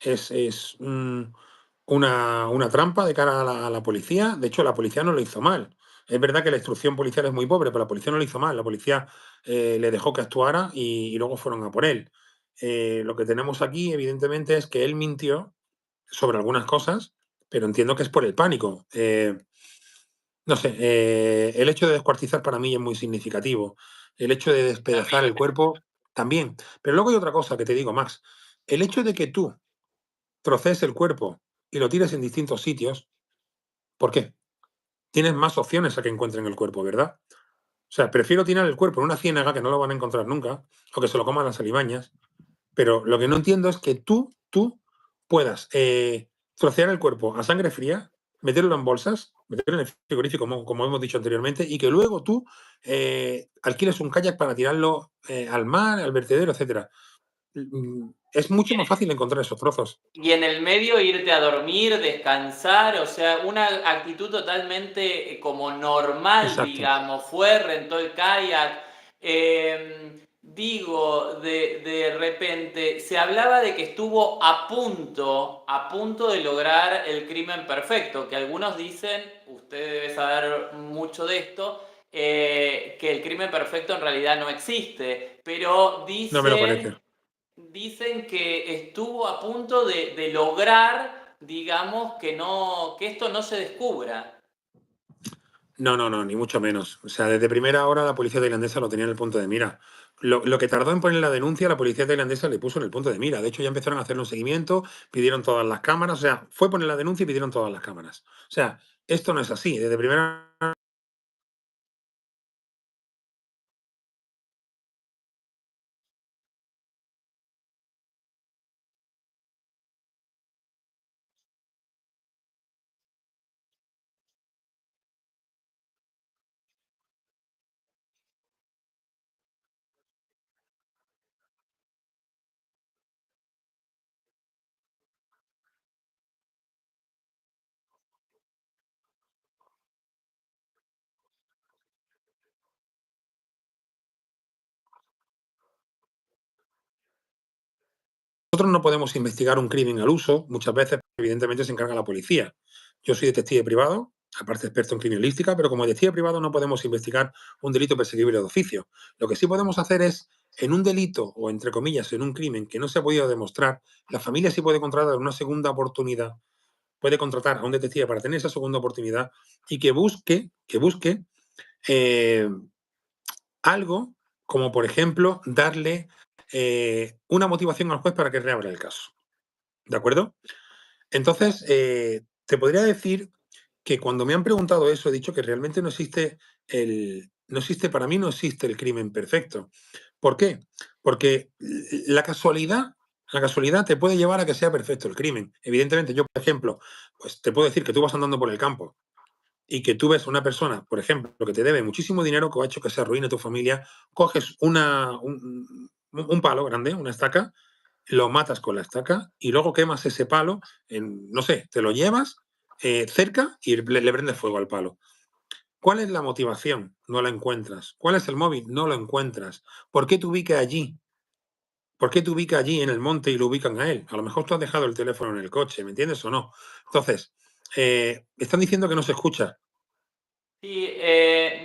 es una trampa de cara a la policía. De hecho, la policía no lo hizo mal. Es verdad que la instrucción policial es muy pobre, pero la policía no lo hizo mal. La policía le dejó que actuara y luego fueron a por él. Lo que tenemos aquí, evidentemente, es que él mintió sobre algunas cosas, pero entiendo que es por el pánico. No sé, el hecho de descuartizar para mí es muy significativo. El hecho de despedazar el cuerpo también. Pero luego hay otra cosa que te digo, Max. El hecho de que tú trocees el cuerpo y lo tires en distintos sitios, ¿por qué? Tienes más opciones a que encuentren el cuerpo, ¿verdad? O sea, prefiero tirar el cuerpo en una ciénaga que no lo van a encontrar nunca, o que se lo coman las alimañas, pero lo que no entiendo es que tú tú puedas trocear el cuerpo a sangre fría, meterlo en bolsas, meterlo en el frigorífico, como hemos dicho anteriormente, y que luego tú alquiles un kayak para tirarlo al mar, al vertedero, etcétera. Es mucho más fácil encontrar esos trozos. Y en el medio irte a dormir, descansar, o sea, una actitud totalmente como normal, Exacto. digamos. Fue, rentó el kayak. Digo, de repente, se hablaba de que estuvo a punto de lograr el crimen perfecto, que algunos dicen, usted debe saber mucho de esto, que el crimen perfecto en realidad no existe, pero No me lo parece. dicen que estuvo a punto de lograr, digamos, que esto no se descubra. No, no, no, ni mucho menos. O sea, desde primera hora la policía tailandesa lo tenía en el punto de mira. Lo que tardó en poner la denuncia, la policía tailandesa le puso en el punto de mira. De hecho, ya empezaron a hacerle un seguimiento, pidieron todas las cámaras. O sea, fue poner la denuncia y pidieron todas las cámaras. O sea, esto no es así. Desde primera. Nosotros no podemos investigar un crimen al uso, muchas veces, evidentemente, se encarga la policía. Yo soy detective privado, aparte experto en criminalística, pero como detective privado no podemos investigar un delito perseguible de oficio. Lo que sí podemos hacer es, en un delito o, entre comillas, en un crimen que no se ha podido demostrar, la familia sí puede contratar una segunda oportunidad, puede contratar a un detective para tener esa segunda oportunidad y que busque eh, algo como, por ejemplo, darle una motivación al juez para que reabra el caso. ¿De acuerdo? Entonces, te podría decir que cuando me han preguntado eso, he dicho que realmente no existe, para mí no existe el crimen perfecto. ¿Por qué? Porque la casualidad te puede llevar a que sea perfecto el crimen. Evidentemente, yo, por ejemplo, pues te puedo decir que tú vas andando por el campo y que tú ves a una persona, por ejemplo, que te debe muchísimo dinero, que ha hecho que se arruine tu familia, coges un palo grande, una estaca, lo matas con la estaca y luego quemas ese palo, no sé, te lo llevas cerca y le prendes fuego al palo. ¿Cuál es la motivación? No la encuentras. ¿Cuál es el móvil? No lo encuentras. ¿Por qué te ubica allí? ¿Por qué te ubica allí en el monte y lo ubican a él? A lo mejor tú has dejado el teléfono en el coche, ¿me entiendes o no? Entonces, están diciendo que no se escucha. Sí,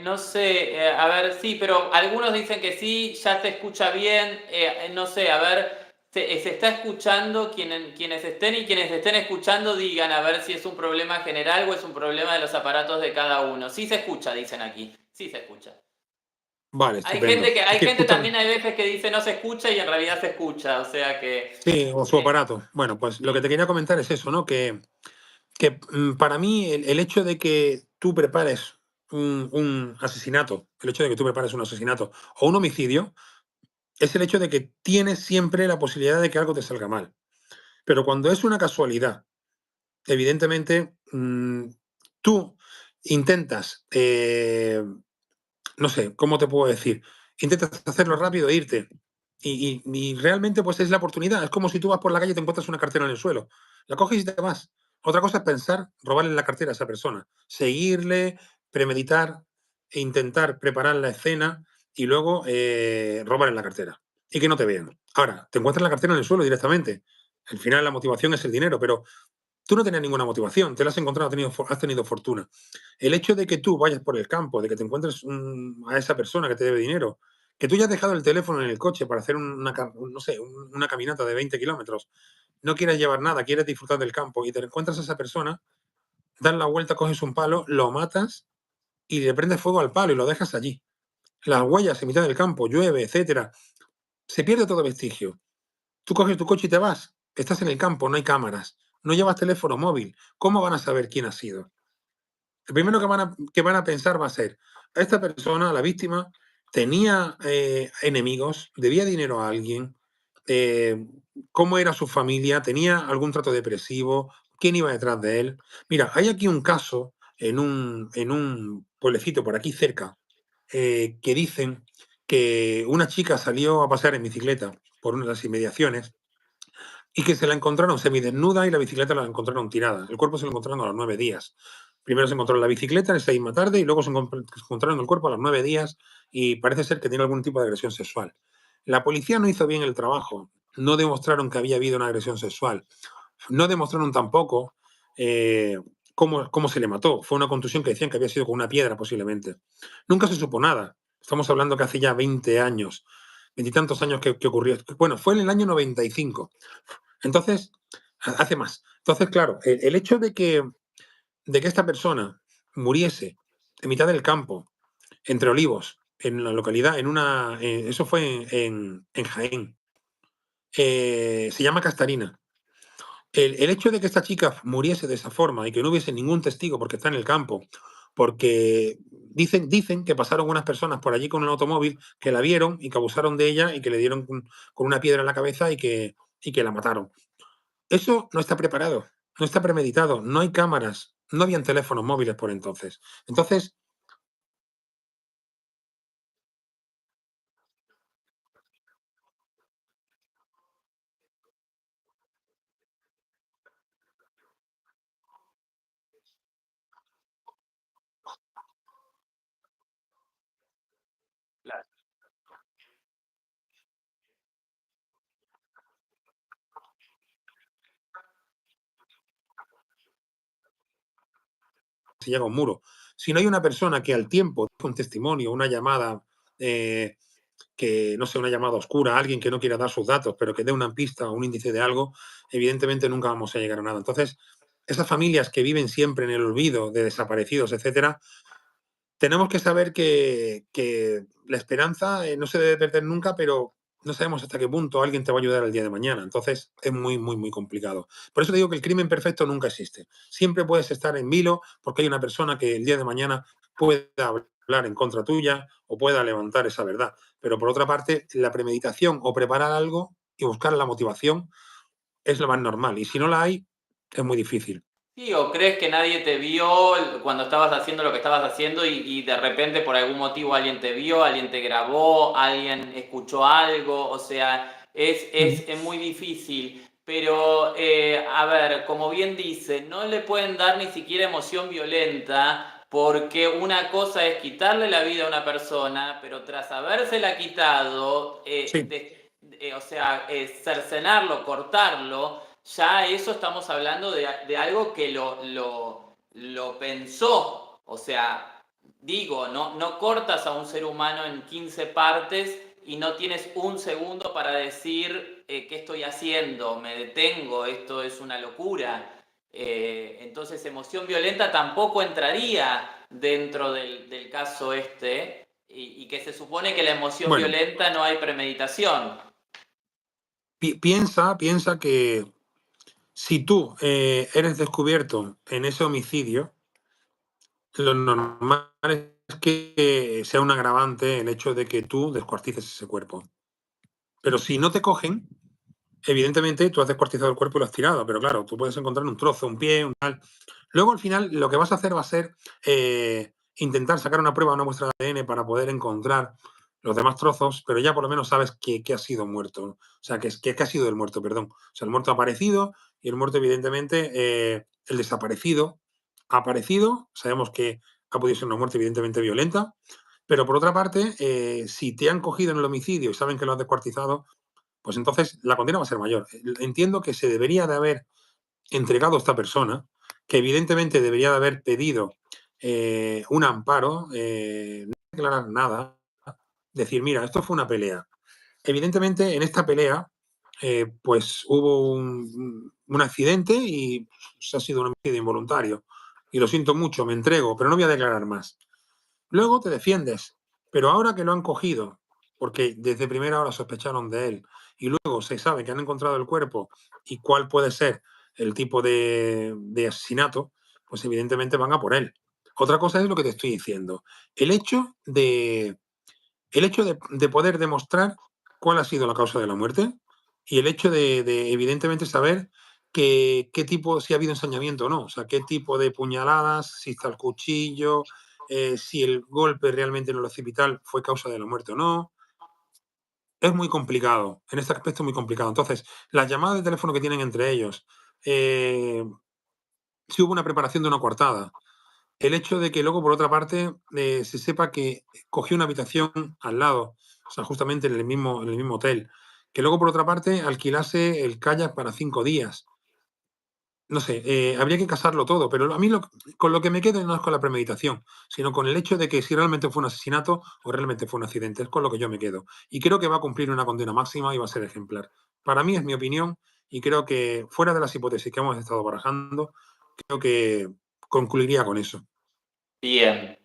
no sé, a ver, sí, pero algunos dicen que sí, ya se escucha bien, no sé, a ver, se está escuchando, quienes estén y quienes estén escuchando digan a ver si es un problema general o es un problema de los aparatos de cada uno. Sí se escucha, dicen aquí, sí se escucha. Vale, Hay estupendo. gente que, Es hay que gente también, escuchan, hay veces que dice no se escucha y en realidad se escucha, o sea que... sí, o su eh, aparato. Bueno, pues lo que sí. te quería comentar es eso, ¿no? Que para mí el hecho de que tú prepares un asesinato, el hecho de que tú prepares un asesinato o un homicidio, es el hecho de que tienes siempre la posibilidad de que algo te salga mal. Pero cuando es una casualidad, evidentemente, tú intentas, no sé, ¿cómo te puedo decir? Intentas hacerlo rápido e irte. Y realmente, pues es la oportunidad. Es como si tú vas por la calle y te encuentras una cartera en el suelo. La coges y te vas. Otra cosa es pensar, robarle la cartera a esa persona, seguirle, premeditar e intentar preparar la escena y luego robarle la cartera y que no te vean. Ahora, te encuentras la cartera en el suelo directamente. Al final la motivación es el dinero, pero tú no tenías ninguna motivación, te la has encontrado, has tenido fortuna. El hecho de que tú vayas por el campo, de que te encuentres a esa persona que te debe dinero, que tú ya has dejado el teléfono en el coche para hacer no sé, una caminata de 20 kilómetros, no quieres llevar nada, quieres disfrutar del campo y te encuentras a esa persona, das la vuelta, coges un palo, lo matas y le prendes fuego al palo y lo dejas allí. Las huellas en mitad del campo, llueve, etcétera. Se pierde todo vestigio. Tú coges tu coche y te vas. Estás en el campo, no hay cámaras, no llevas teléfono móvil. ¿Cómo van a saber quién ha sido? Lo primero que van a pensar va a ser, esta persona, la víctima, tenía enemigos, debía dinero a alguien, eh, cómo era su familia, tenía algún trato depresivo, quién iba detrás de él. Mira, hay aquí un caso en un pueblecito por aquí cerca, que dicen que una chica salió a pasear en bicicleta por una de las inmediaciones y que se la encontraron semidesnuda y la bicicleta la encontraron tirada. El cuerpo se lo encontraron a los 9 días. Primero se encontró la bicicleta esa misma tarde y luego se encontraron el cuerpo a los 9 días y parece ser que tiene algún tipo de agresión sexual. La policía no hizo bien el trabajo, no demostraron que había habido una agresión sexual, no demostraron tampoco eh, cómo se le mató. Fue una contusión que decían que había sido con una piedra posiblemente. Nunca se supo nada. Estamos hablando que hace ya 20 años, veintitantos años que ocurrió. Bueno, fue en el año 95. Entonces, hace más. Entonces, claro, el hecho de que esta persona muriese en mitad del campo, entre olivos, en la localidad, eso fue en Jaén, se llama Castarina. El hecho de que esta chica muriese de esa forma y que no hubiese ningún testigo porque está en el campo, porque dicen que pasaron unas personas por allí con un automóvil que la vieron y que abusaron de ella y que le dieron con una piedra en la cabeza y que la mataron. Eso no está preparado, no está premeditado, no hay cámaras, no habían teléfonos móviles por entonces. Entonces, Claro. se llega a un muro. Si no hay una persona que al tiempo deje un testimonio, una llamada, eh, que no sea una llamada oscura, alguien que no quiera dar sus datos, pero que dé una pista o un índice de algo, evidentemente nunca vamos a llegar a nada. Entonces, esas familias que viven siempre en el olvido de desaparecidos, etcétera, tenemos que saber que la esperanza no se debe perder nunca, pero no sabemos hasta qué punto alguien te va a ayudar el día de mañana. Entonces es muy, muy, muy complicado. Por eso te digo que el crimen perfecto nunca existe. Siempre puedes estar en vilo porque hay una persona que el día de mañana pueda hablar en contra tuya o pueda levantar esa verdad. Pero por otra parte, la premeditación o preparar algo y buscar la motivación es lo más normal. Y si no la hay, es muy difícil. Sí, o crees que nadie te vio cuando estabas haciendo lo que estabas haciendo y de repente por algún motivo alguien te vio, alguien te grabó, alguien escuchó algo, o sea, Ujú. es muy difícil. Pero, a ver, como bien dice, no le pueden dar ni siquiera emoción violenta porque una cosa es quitarle la vida a una persona, pero tras habérsela quitado, Sí, o sea, cercenarlo, cortarlo ya eso estamos hablando de algo que lo pensó. O sea, digo, no cortas a un ser humano en 15 partes y no tienes un segundo para decir qué estoy haciendo, me detengo, esto es una locura. Entonces, emoción violenta tampoco entraría dentro del caso este y que se supone que la emoción bueno, violenta no hay premeditación. piensa que si tú eres descubierto en ese homicidio, lo normal es que sea un agravante el hecho de que tú descuartices ese cuerpo. Pero si no te cogen, evidentemente tú has descuartizado el cuerpo y lo has tirado, pero claro, tú puedes encontrar un trozo, un pie, un tal. Luego al final lo que vas a hacer va a ser intentar sacar una prueba, una muestra de ADN para poder encontrar los demás trozos, pero ya por lo menos sabes que ha sido muerto, ¿no? O sea, que ha sido el muerto, perdón. O sea, el muerto ha aparecido y el muerto, evidentemente, el desaparecido ha aparecido. Sabemos que ha podido ser una muerte, evidentemente, violenta. Pero por otra parte, si te han cogido en el homicidio y saben que lo has descuartizado, pues entonces la condena va a ser mayor. Entiendo que se debería de haber entregado a esta persona, que evidentemente debería de haber pedido un amparo, no declarar nada, decir, mira, esto fue una pelea. Evidentemente, en esta pelea, pues hubo un accidente y se ha sido un homicidio involuntario. Y lo siento mucho, me entrego, pero no voy a declarar más. Luego te defiendes, pero ahora que lo han cogido, porque desde primera hora sospecharon de él, y luego se sabe que han encontrado el cuerpo y cuál puede ser el tipo de asesinato, pues evidentemente van a por él. Otra cosa es lo que te estoy diciendo. El hecho de, el hecho de poder demostrar cuál ha sido la causa de la muerte y el hecho de evidentemente saber qué tipo, si ha habido ensañamiento o no, o sea, qué tipo de puñaladas, si está el cuchillo, si el golpe realmente en el occipital fue causa de la muerte o no. Es muy complicado, en este aspecto es muy complicado. Entonces, las llamadas de teléfono que tienen entre ellos, eh, si hubo una preparación de una coartada, el hecho de que luego, por otra parte, se sepa que cogió una habitación al lado, o sea, justamente en el mismo hotel, que luego, por otra parte, alquilase el kayak para 5 días. No sé, habría que casarlo todo, pero a mí con lo que me quedo no es con la premeditación, sino con el hecho de que si realmente fue un asesinato o realmente fue un accidente, es con lo que yo me quedo. Y creo que va a cumplir una condena máxima y va a ser ejemplar. Para mí es mi opinión y creo que fuera de las hipótesis que hemos estado barajando, creo que concluiría con eso. Bien.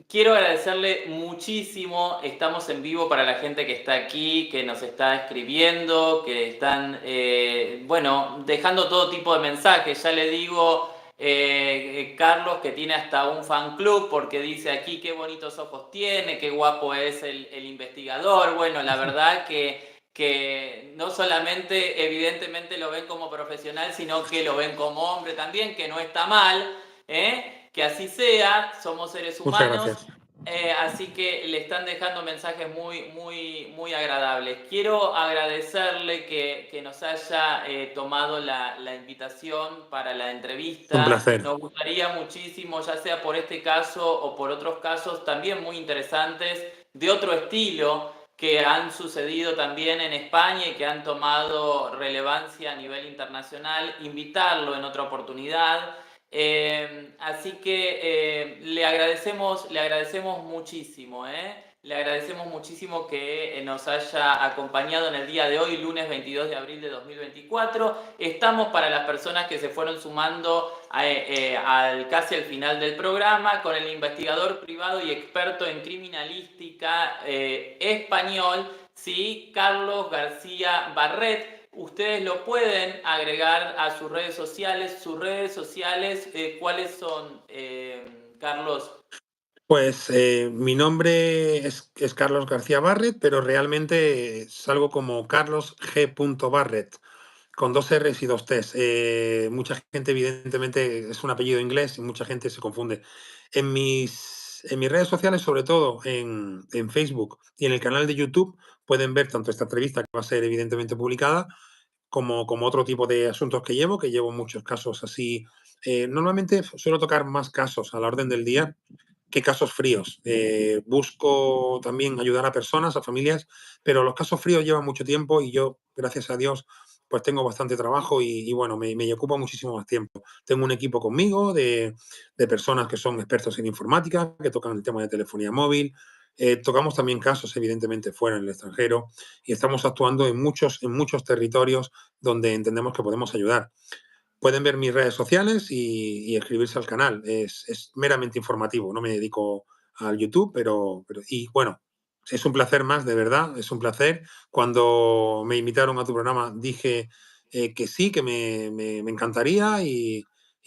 Quiero agradecerle muchísimo. Estamos en vivo para la gente que está aquí, que nos está escribiendo, que están, bueno, dejando todo tipo de mensajes. Ya le digo, Carlos, que tiene hasta un fan club porque dice aquí qué bonitos ojos tiene, qué guapo es el investigador. Bueno, la verdad que no solamente evidentemente lo ven como profesional, sino que lo ven como hombre también, que no está mal. Que así sea, somos seres Muchas humanos, gracias. así que le están dejando mensajes muy agradables. Quiero agradecerle que nos haya tomado la invitación para la Un entrevista. placer. Nos gustaría muchísimo, ya sea por este caso o por otros casos también muy interesantes, de otro estilo, que han sucedido también en España y que han tomado relevancia a nivel internacional, invitarlo en otra oportunidad. Así que le agradecemos muchísimo, ¿eh? Le agradecemos muchísimo que nos haya acompañado en el día de hoy, lunes 22 de abril de 2024. Estamos para las personas que se fueron sumando casi al final del programa con el investigador privado y experto en criminalística español, ¿sí? Carlos García Barret. Ustedes lo pueden agregar a sus redes sociales. Sus redes sociales, ¿cuáles son, Carlos? Pues mi nombre es Carlos García Barret, pero realmente salgo como Carlos G. Barret, con dos R's y dos T's. Mucha gente, evidentemente, es un apellido inglés y mucha gente se confunde. En mis redes sociales, sobre todo en Facebook y en el canal de YouTube, pueden ver tanto esta entrevista que va a ser evidentemente publicada, como otro tipo de asuntos que llevo muchos casos así. Normalmente suelo tocar más casos a la orden del día que casos fríos. Busco también ayudar a personas, a familias, pero los casos fríos llevan mucho tiempo y yo, gracias a Dios, pues tengo bastante trabajo y bueno, me ocupa muchísimo más tiempo. Tengo un equipo conmigo de personas que son expertos en informática, que tocan el tema de telefonía móvil. Tocamos también casos, evidentemente, fuera en el extranjero y estamos actuando en muchos territorios donde entendemos que podemos ayudar. Pueden ver mis redes sociales y escribirse al canal. Es meramente informativo, no me dedico al YouTube, y bueno, es un placer más, de verdad, es un placer. Cuando me invitaron a tu programa dije que sí, que me encantaría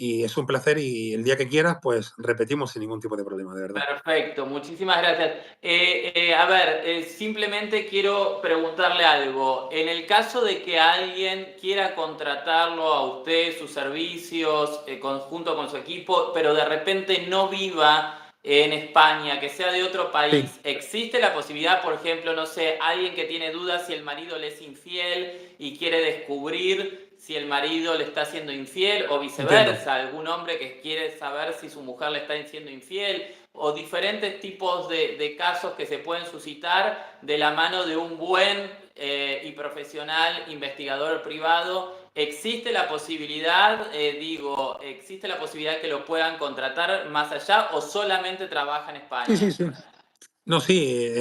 y es un placer y el día que quieras, pues repetimos sin ningún tipo de problema, de verdad. Perfecto, muchísimas gracias. A ver, simplemente quiero preguntarle algo. En el caso de que alguien quiera contratarlo a usted, sus servicios, junto con su equipo, pero de repente no viva en España, que sea de otro Sí, país, ¿existe la posibilidad, por ejemplo, no sé, alguien que tiene dudas si el marido le es infiel y quiere descubrir si el marido le está siendo infiel o entiendo. viceversa, algún hombre que quiere saber si su mujer le está siendo infiel? O diferentes tipos de casos que se pueden suscitar de la mano de un buen y profesional investigador privado. ¿Existe la posibilidad, existe la posibilidad que lo puedan contratar más allá o solamente trabaja en Sí, España? sí, sí. No, sí,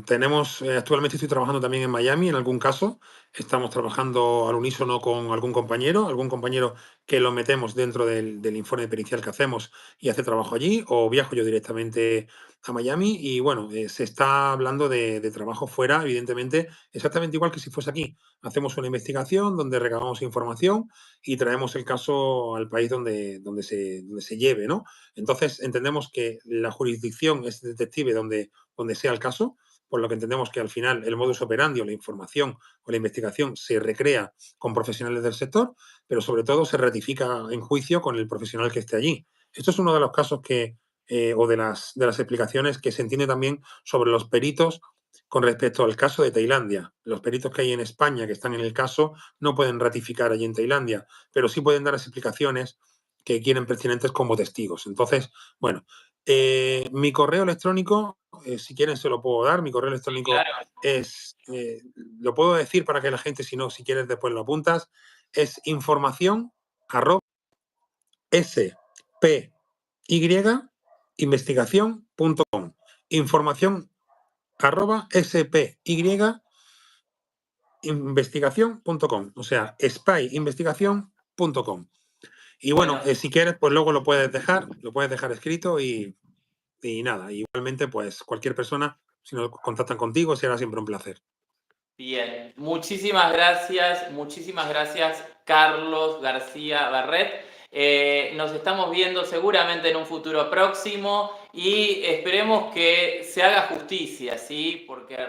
tenemos, actualmente estoy trabajando también en Miami en algún caso. Estamos trabajando al unísono con algún compañero que lo metemos dentro del informe pericial que hacemos y hace trabajo allí, o viajo yo directamente a Miami y bueno, se está hablando de trabajo fuera, evidentemente, exactamente igual que si fuese aquí. Hacemos una investigación donde recabamos información y traemos el caso al país donde se lleve, ¿no? Entonces, entendemos que la jurisdicción es detective donde sea el caso, por lo que entendemos que al final el modus operandi o la información o la investigación se recrea con profesionales del sector, pero sobre todo se ratifica en juicio con el profesional que esté allí. Esto es uno de los casos o de las explicaciones que se entiende también sobre los peritos con respecto al caso de Tailandia. Los peritos que hay en España que están en el caso no pueden ratificar allí en Tailandia, pero sí pueden dar las explicaciones que quieren pertinentes como testigos. Entonces, bueno, mi correo electrónico, si quieren se lo puedo dar, mi correo electrónico Claro. es, lo puedo decir para que la gente, si no, si quieres después lo apuntas, es información@spyinvestigación.com. Información@spyinvestigación.com, o sea, spyinvestigación.com. Y bueno, Bueno, si quieres, pues luego lo puedes dejar escrito y nada, igualmente, pues cualquier persona, si nos contactan contigo, será siempre un placer. bien. Muchísimas gracias, Carlos García Barret. Nos estamos viendo seguramente en un futuro próximo y esperemos que se haga justicia, ¿sí? Porque Sí,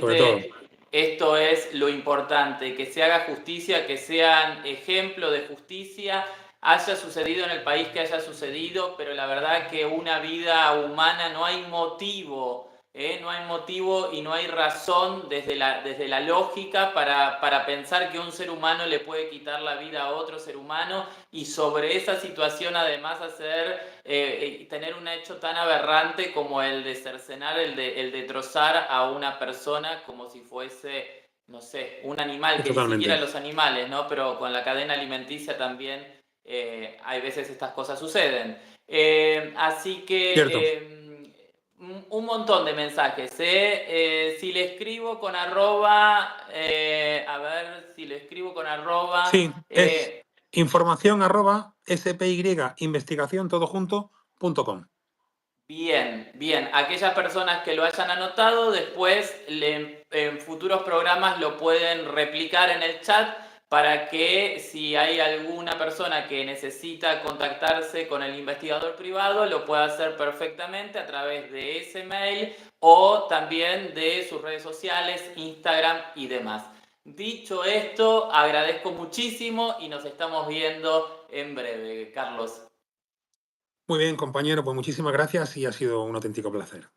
sobre todo. realmente esto es lo importante, que se haga justicia, que sean ejemplo de justicia, haya sucedido en el país que haya sucedido, pero la verdad que una vida humana no hay motivo. No hay motivo y no hay razón desde la lógica para pensar que un ser humano le puede quitar la vida a otro ser humano y sobre esa situación además tener un hecho tan aberrante como el de cercenar, el de trozar a una persona como si fuese, no sé, un animal, que ni siquiera Totalmente. los animales, ¿no? Pero con la cadena alimenticia también hay veces estas cosas suceden. Así Cierto. que un montón de mensajes. Si le escribo con arroba, a ver si le escribo con arroba. Sí, es información@spyinvestigación todo junto.com. Bien. Aquellas personas que lo hayan anotado, después en futuros programas lo pueden replicar en el chat para que si hay alguna persona que necesita contactarse con el investigador privado, lo pueda hacer perfectamente a través de ese mail o también de sus redes sociales, Instagram y demás. Dicho esto, agradezco muchísimo y nos estamos viendo en breve, Carlos. Muy bien, compañero, pues muchísimas gracias y ha sido un auténtico placer.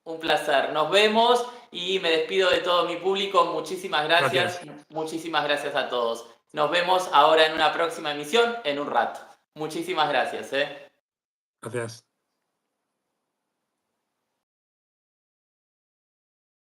Un placer. Nos vemos y me despido de todo mi público. Muchísimas gracias. Gracias. Muchísimas gracias a todos. Nos vemos ahora en una próxima emisión en un rato. Muchísimas gracias. Gracias.